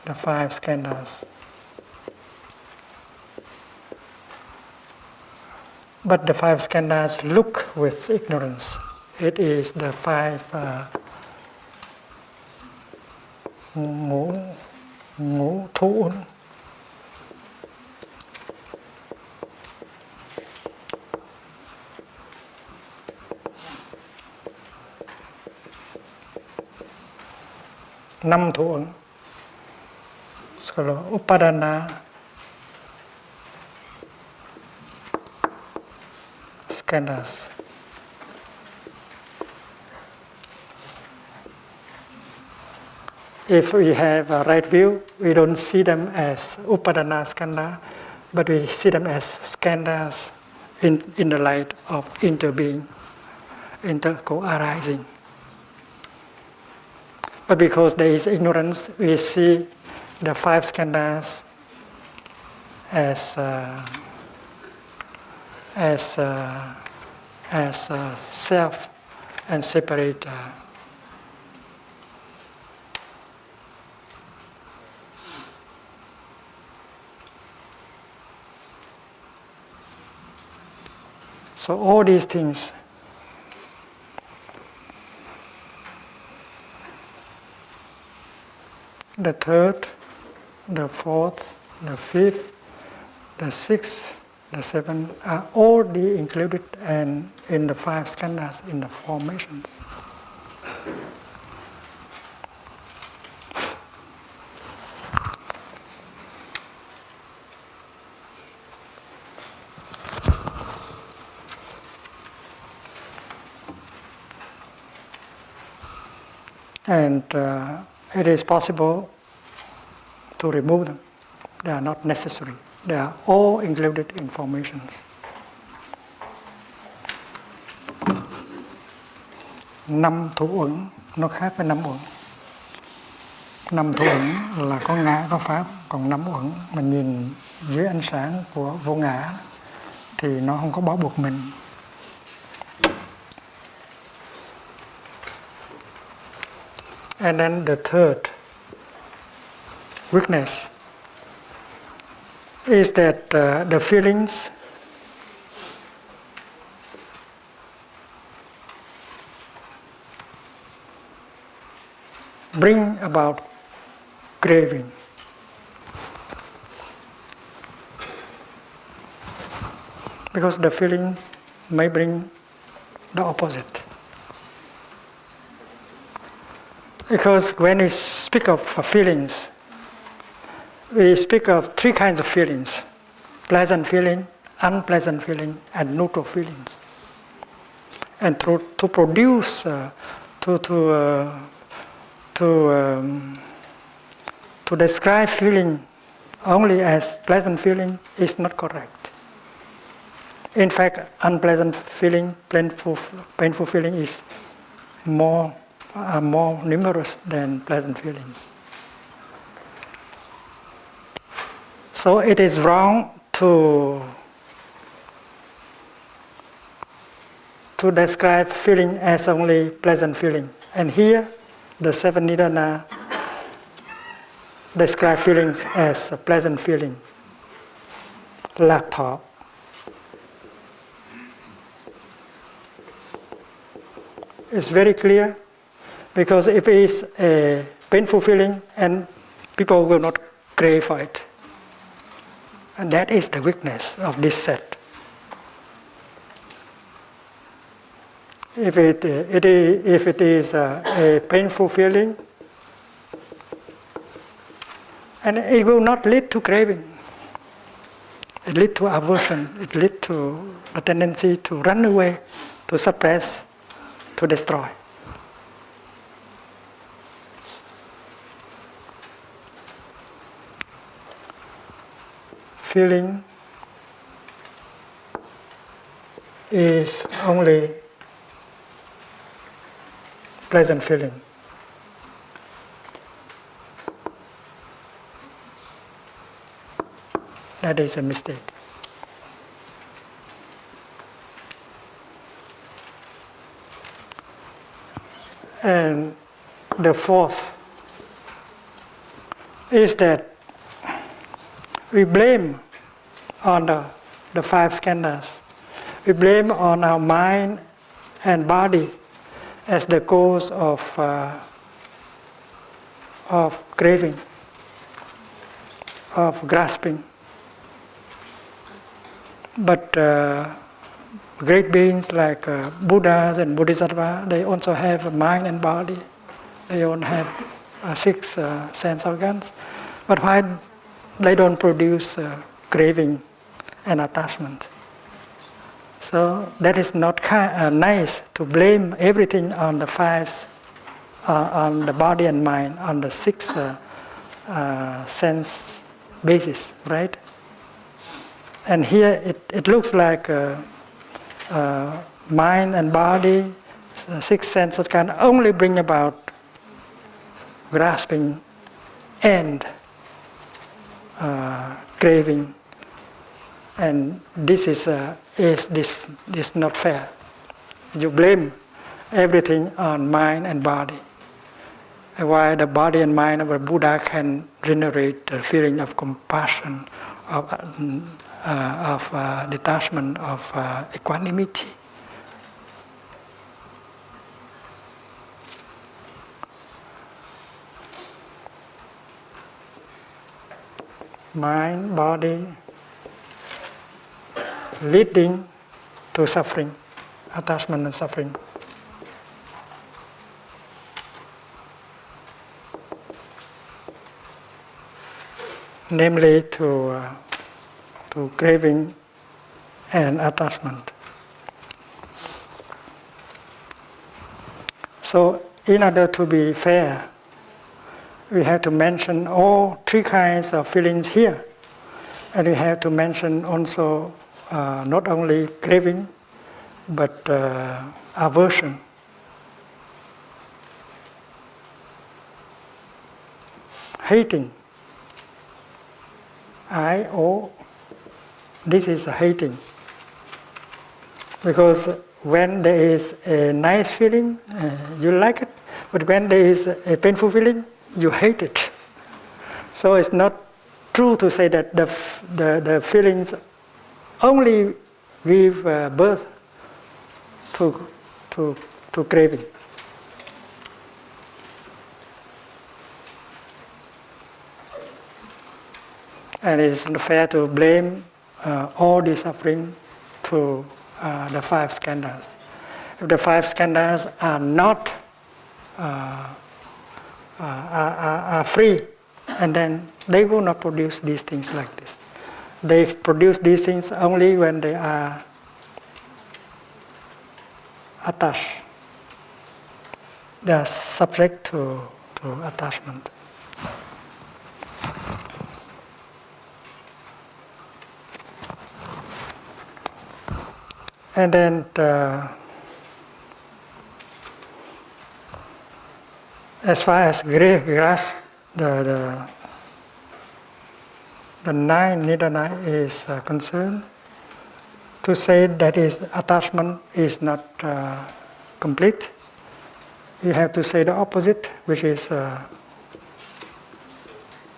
The 5 skandhas. But the 5 skandhas look with ignorance. It is the 5 ngũ thú uẩn. Năm thủ uẩn. Upadana skandhas. If we have a right view, we don't see them as Upadana skandha, but we see them as skandhas in the light of interbeing, co-arising. But because there is ignorance, we see the 5 skandhas as self and separate. So all these things the 3rd, the 4th, the 5th, the 6th, the 7th are already included and in the 5 skandhas in the formations. And it is possible to remove them. They are not necessary. They are all included in formations. Năm thủ uẩn nó khác với 5 uẩn. 5 thủ uẩn là có ngã, có pháp, còn 5 uẩn mình nhìn dưới ánh sáng của vô ngã thì nó không có bó buộc mình. And then the third weakness is that the feelings bring about craving. Because the feelings may bring the opposite. Because when we speak of feelings, we speak of three kinds of feelings: pleasant feeling, unpleasant feeling, and neutral feelings. And to produce, to describe feeling only as pleasant feeling is not correct. In fact, unpleasant feeling, painful feeling is more numerous than pleasant feelings. So it is wrong to describe feeling as only pleasant feeling. And here, the seven nidana describe feelings as a pleasant feeling. Laptop. It's very clear, because if it is a painful feeling, and people will not crave for it. And that is the weakness of this set. If it is a painful feeling, and it will not lead to craving. It leads to aversion. It leads to a tendency to run away, to suppress, to destroy. Feeling is only pleasant feeling. That is a mistake. And the fourth is that we blame on the five skandhas. We blame on our mind and body as the cause of craving, of grasping. But great beings like Buddhas and Bodhisattvas, they also have a mind and body. They don't have six sense organs. But why they don't produce craving and attachment? So that is not nice to blame everything on the five, on the body and mind, on the six sense basis, right? And here it looks like mind and body, six senses can only bring about grasping and craving, and this is not fair. You blame everything on mind and body. Why the body and mind of a Buddha can generate a feeling of compassion, of detachment, of equanimity. Mind, body, leading to suffering, attachment and suffering. Namely to craving and attachment. So in order to be fair, we have to mention all three kinds of feelings here. And we have to mention also not only craving, but aversion. Hating. This is hating. Because when there is a nice feeling, you like it, But when there is a painful feeling, you hate it. So it's not true to say that the feelings only give birth to craving. And it's not fair to blame all the suffering to the 5 skandhas. If the 5 skandhas are not are free, and then they will not produce these things like this. They produce these things only when they are attached. They are subject to attachment. And then as far as grass, the 9 nidana is concerned, to say that is attachment is not complete, you have to say the opposite, which is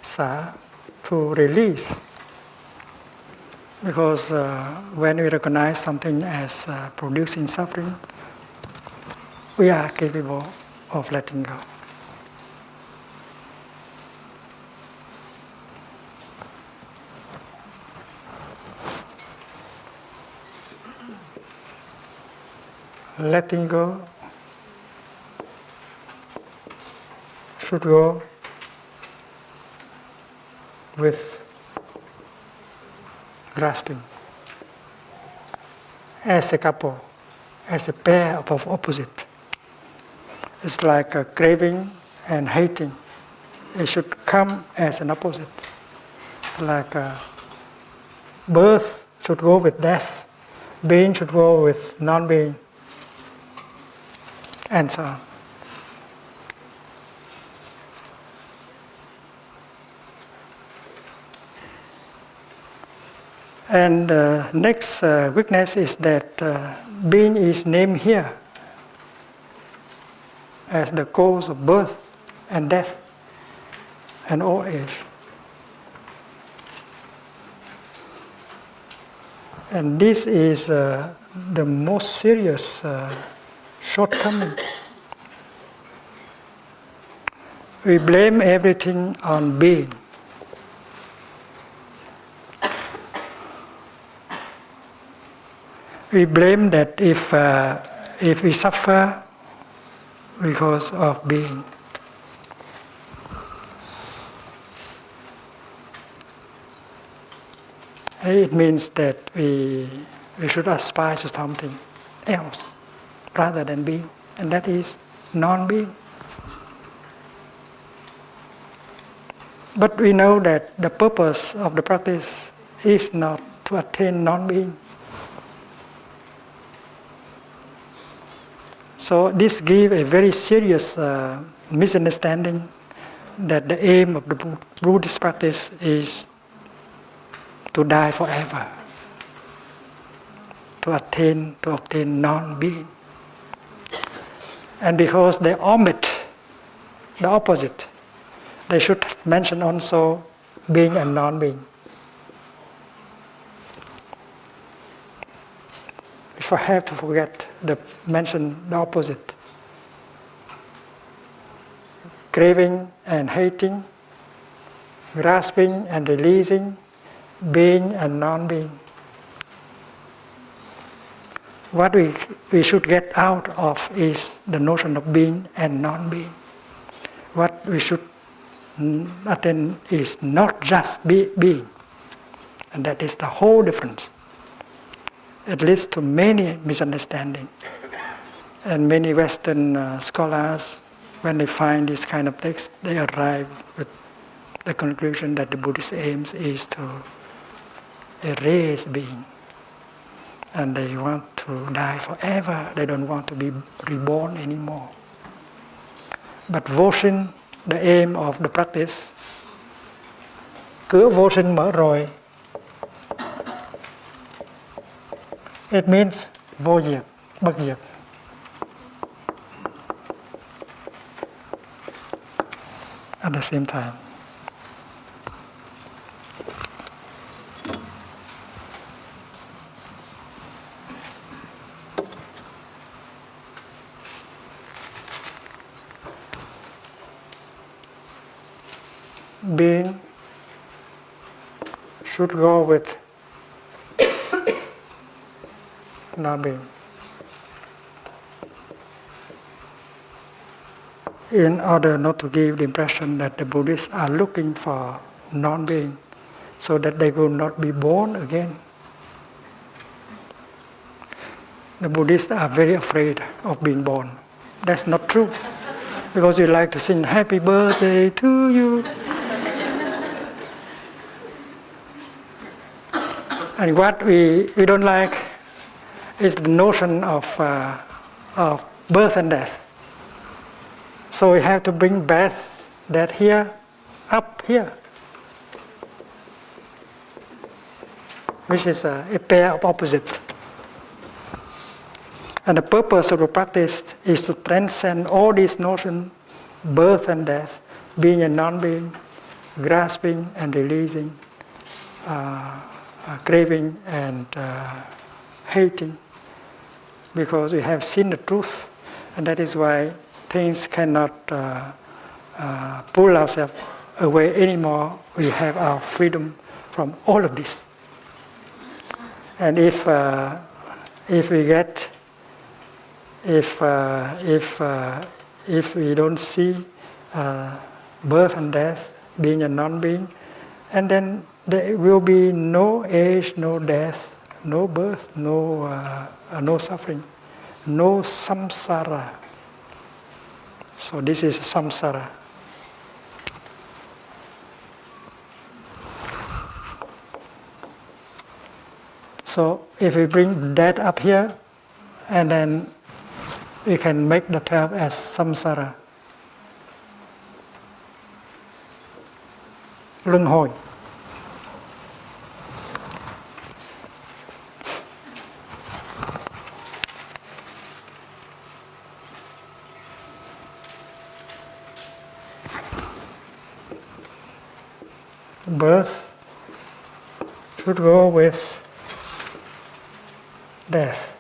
sa, to release. Because when we recognize something as producing suffering, we are capable of letting go. Letting go should go with grasping, as a couple, as a pair of opposite. It's like a craving and hating. It should come as an opposite. Like birth should go with death, being should go with non-being, and so on. And the next weakness is that being is named here as the cause of birth and death and old age. And this is the most serious shortcoming. We blame everything on being. We blame that if we suffer because of being. It means that we should aspire to something else rather than being, and that is non-being. But we know that the purpose of the practice is not to attain non-being. So this gives a very serious misunderstanding that the aim of the Buddhist practice is to die forever, to obtain non-being. And because they omit the opposite, they should mention also being and non-being. If I have to forget mention the opposite, craving and hating, grasping and releasing, being and non-being. What we should get out of is the notion of being and non-being. What we should attain is not just being, and that is the whole difference. It leads to many misunderstandings. And many Western scholars, when they find this kind of text, they arrive with the conclusion that the Buddhist aims is to erase being. And they want to die forever. They don't want to be reborn anymore. But vô sinh, the aim of the practice, cửa vô sinh mở rồi. It means vô diệt, bất diệt. at the same time. Being should go with non-being. In order not to give the impression that the Buddhists are looking for non-being so that they will not be born again. The Buddhists are very afraid of being born. That's not true. Because you like to sing happy birthday to you. And what we don't like is the notion of birth and death. So we have to bring death here, up here, which is a pair of opposites. And the purpose of the practice is to transcend all these notions, birth and death, being and non-being, grasping and releasing, craving and hating, because we have seen the truth, and that is why things cannot pull ourselves away anymore. We have our freedom from all of this. And if we don't see birth and death, being and non-being, and then there will be no age, no death, no birth, no suffering, no samsara. So this is samsara. So if we bring that up here, and then we can make the 12 as samsara. Luân hồi. Birth should go with death.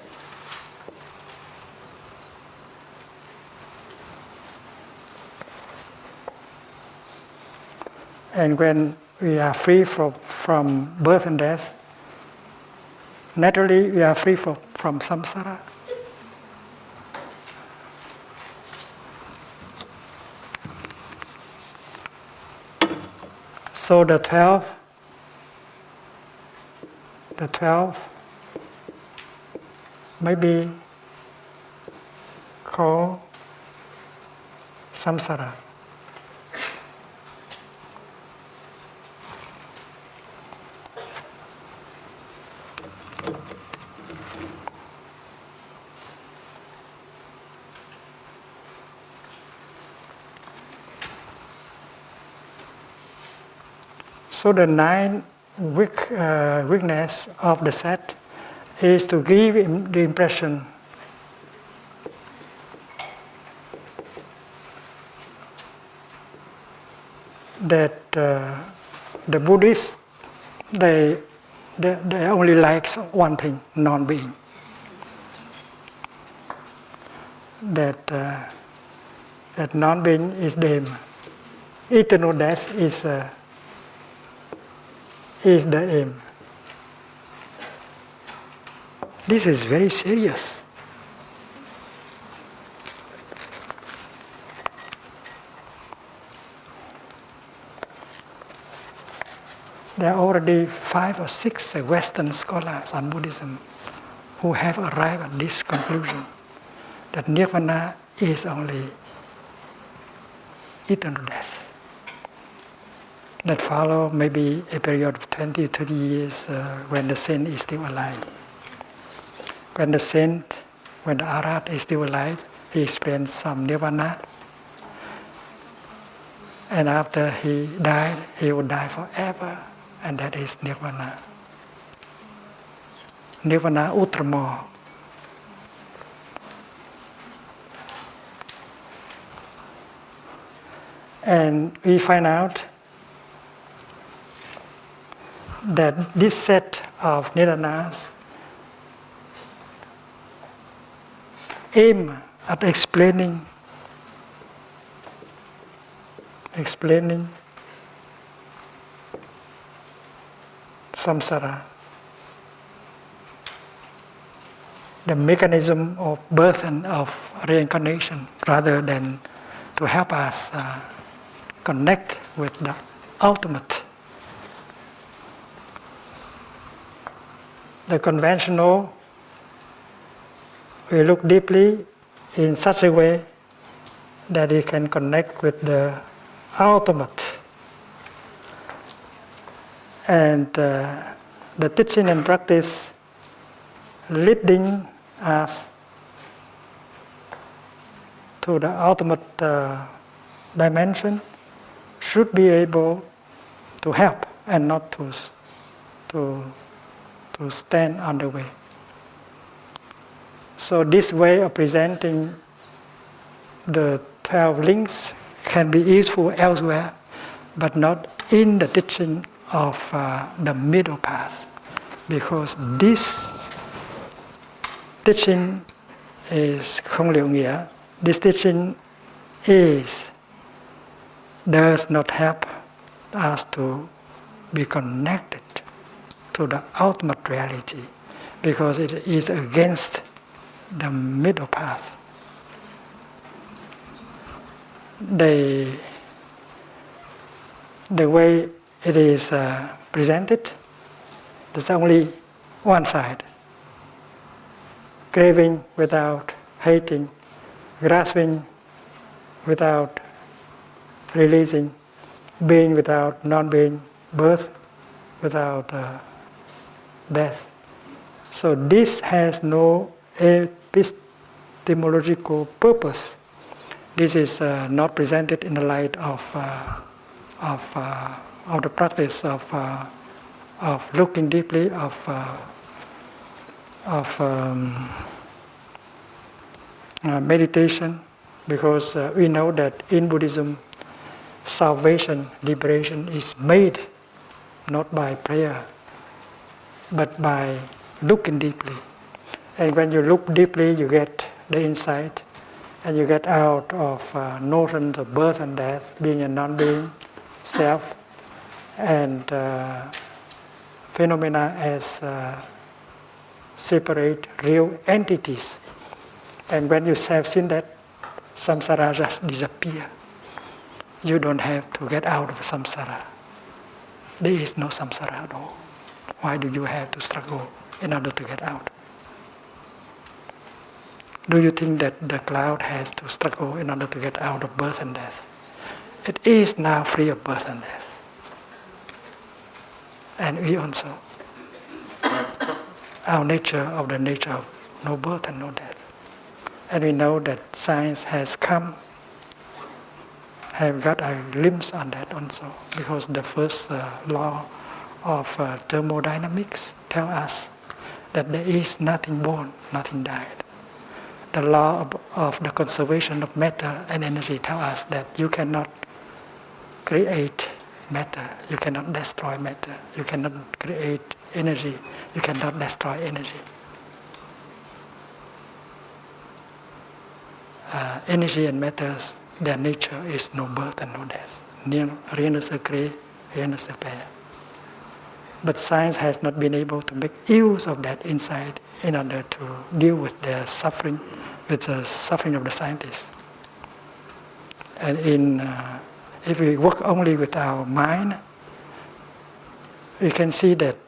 And when we are free from birth and death, naturally we are free from samsara. So the 12 may be called samsara. So the 9 weakness of the set is to give the impression that the Buddhists they only like one thing, non-being. That non-being is them. Eternal death is the aim. This is very serious. There are already 5 or 6 Western scholars on Buddhism who have arrived at this conclusion, that Nirvana is only eternal death. That follow maybe a period of 20, 30 years when the saint is still alive. When the Arhat is still alive, he experienced some Nirvana. And after he died, he will die forever. And that is Nirvana. Nirvana Uttamo. And we find out that this set of niranas aim at explaining samsara, the mechanism of birth and of reincarnation, rather than to help us connect with the ultimate. The conventional, we look deeply in such a way that we can connect with the ultimate. And the teaching and practice leading us to the ultimate dimension should be able to help and not to stand on the way. So this way of presenting the 12 links can be useful elsewhere, but not in the teaching of the middle path, because this teaching is không liệu nghĩa. This teaching does not help us to be connected to the ultimate reality, because it is against the middle path. The way it is presented, there's only one side. Craving without hating, grasping without releasing, being without non-being, birth without death. So this has no epistemological purpose. This is not presented in the light of the practice of looking deeply, of meditation, because we know that in Buddhism, salvation, liberation is made not by prayer, but by looking deeply. And when you look deeply, you get the insight, and you get out of notions of birth and death, being and non-being, self, and phenomena as separate real entities. And when you have seen that, samsara just disappear. You don't have to get out of samsara. There is no samsara at all. Why do you have to struggle in order to get out? Do you think that the cloud has to struggle in order to get out of birth and death? It is now free of birth and death. And we also. Our nature of the nature of no birth and no death. And we know that science has come, have got a glimpse on that also, because the first law of thermodynamics tell us that there is nothing born, nothing died. The law of the conservation of matter and energy tell us that you cannot create matter, you cannot destroy matter, you cannot create energy, you cannot destroy energy. Energy and matters, their nature is no birth and no death. Rien ne se crée, rien ne se perd. But science has not been able to make use of that insight in order to deal with their suffering, with the suffering of the scientists. And if we work only with our mind, we can see that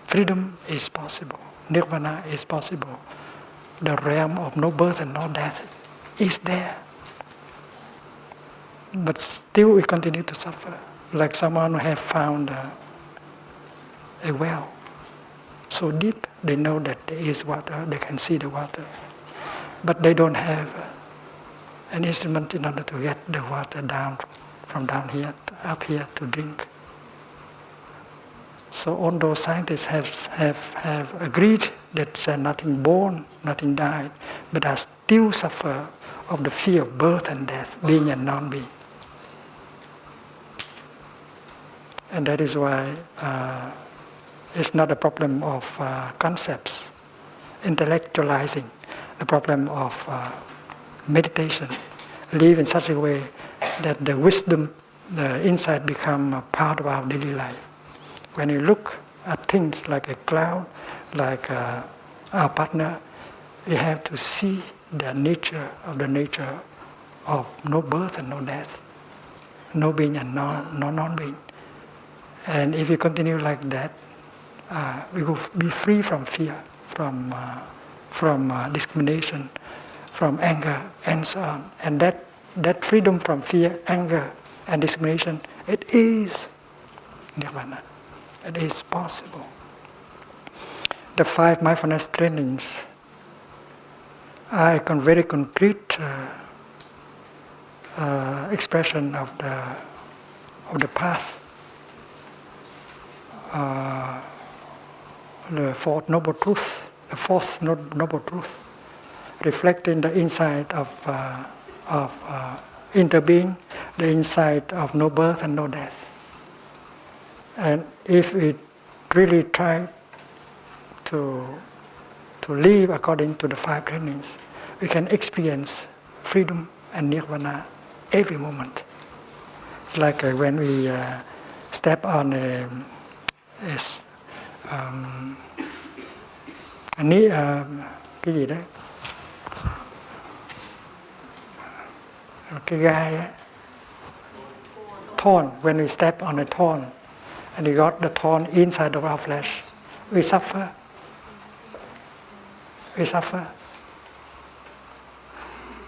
freedom is possible, nirvana is possible. The realm of no birth and no death is there. But still we continue to suffer, like someone who have found a well so deep, they know that there is water, they can see the water. But they don't have an instrument in order to get the water down from down here to up here to drink. So although scientists have agreed that there's nothing born, nothing died, but I still suffer of the fear of birth and death, being and non-being. And that is why it's not a problem of concepts, intellectualizing, the problem of meditation. Live in such a way that the wisdom, the insight become a part of our daily life. When you look at things like a cloud, like our partner, we have to see the nature of no birth and no death, no being and no non-being. And if you continue like that, we will be free from fear, from discrimination, from anger, and so on. And that freedom from fear, anger, and discrimination, it is nirvana. It is possible. The 5 mindfulness trainings are a very concrete expression of the path. The fourth noble truth, reflecting the insight of interbeing, the insight of no birth and no death. And if we really try to live according to the 5 trainings, we can experience freedom and nirvana every moment. It's like when we step on cái gì đấy, cái gai ấy. Thorn. When we step on a thorn and we got the thorn inside of our flesh, we suffer.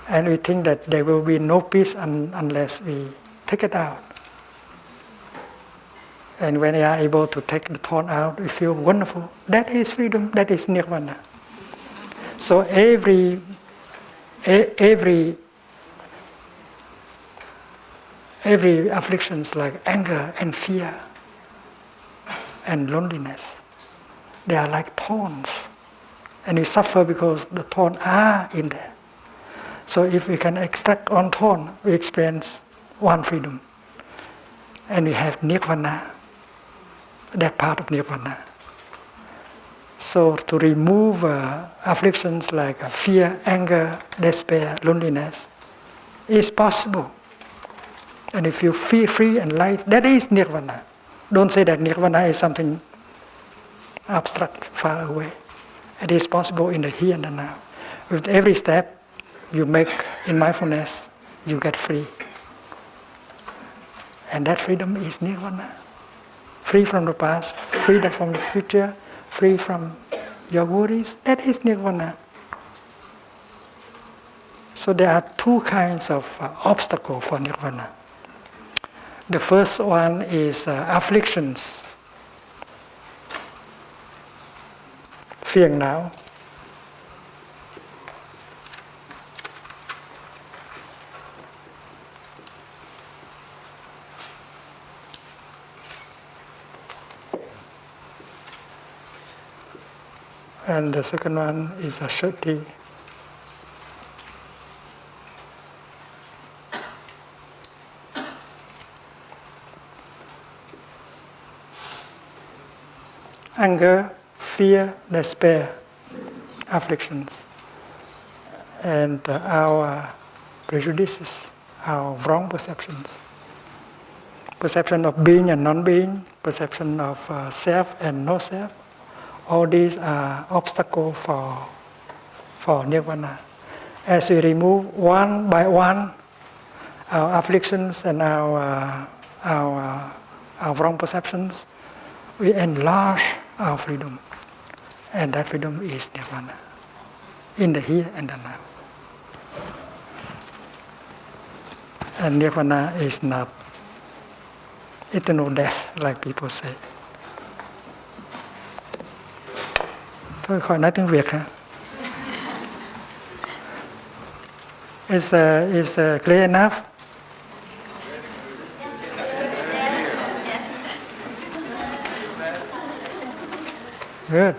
And we think that there will be no peace unless we take it out. And when we are able to take the thorn out, we feel wonderful. That is freedom. That is nirvana. So every afflictions like anger and fear and loneliness, they are like thorns. And we suffer because the thorns are in there. So if we can extract one thorn, we experience one freedom. And we have nirvana, that part of nirvana. So to remove afflictions like fear, anger, despair, loneliness is possible. And if you feel free and light, that is nirvana. Don't say that nirvana is something abstract, far away. It is possible in the here and the now. With every step you make in mindfulness, you get free. And that freedom is nirvana. Free from the past, free from the future, free from your worries, that is nirvana. So there are 2 kinds of obstacles for nirvana. The first one is afflictions, phiền não. And the second one is a sati. Anger, fear, despair, afflictions, and our prejudices, our wrong perceptions. Perception of being and non-being, perception of self and no self. All these are obstacles for nirvana. As we remove one by one our afflictions and our wrong perceptions, we enlarge our freedom. And that freedom is nirvana, in the here and the now. And nirvana is not eternal death like people say. Thôi khỏi nói tiếng Việt hả? Is clear enough? Good.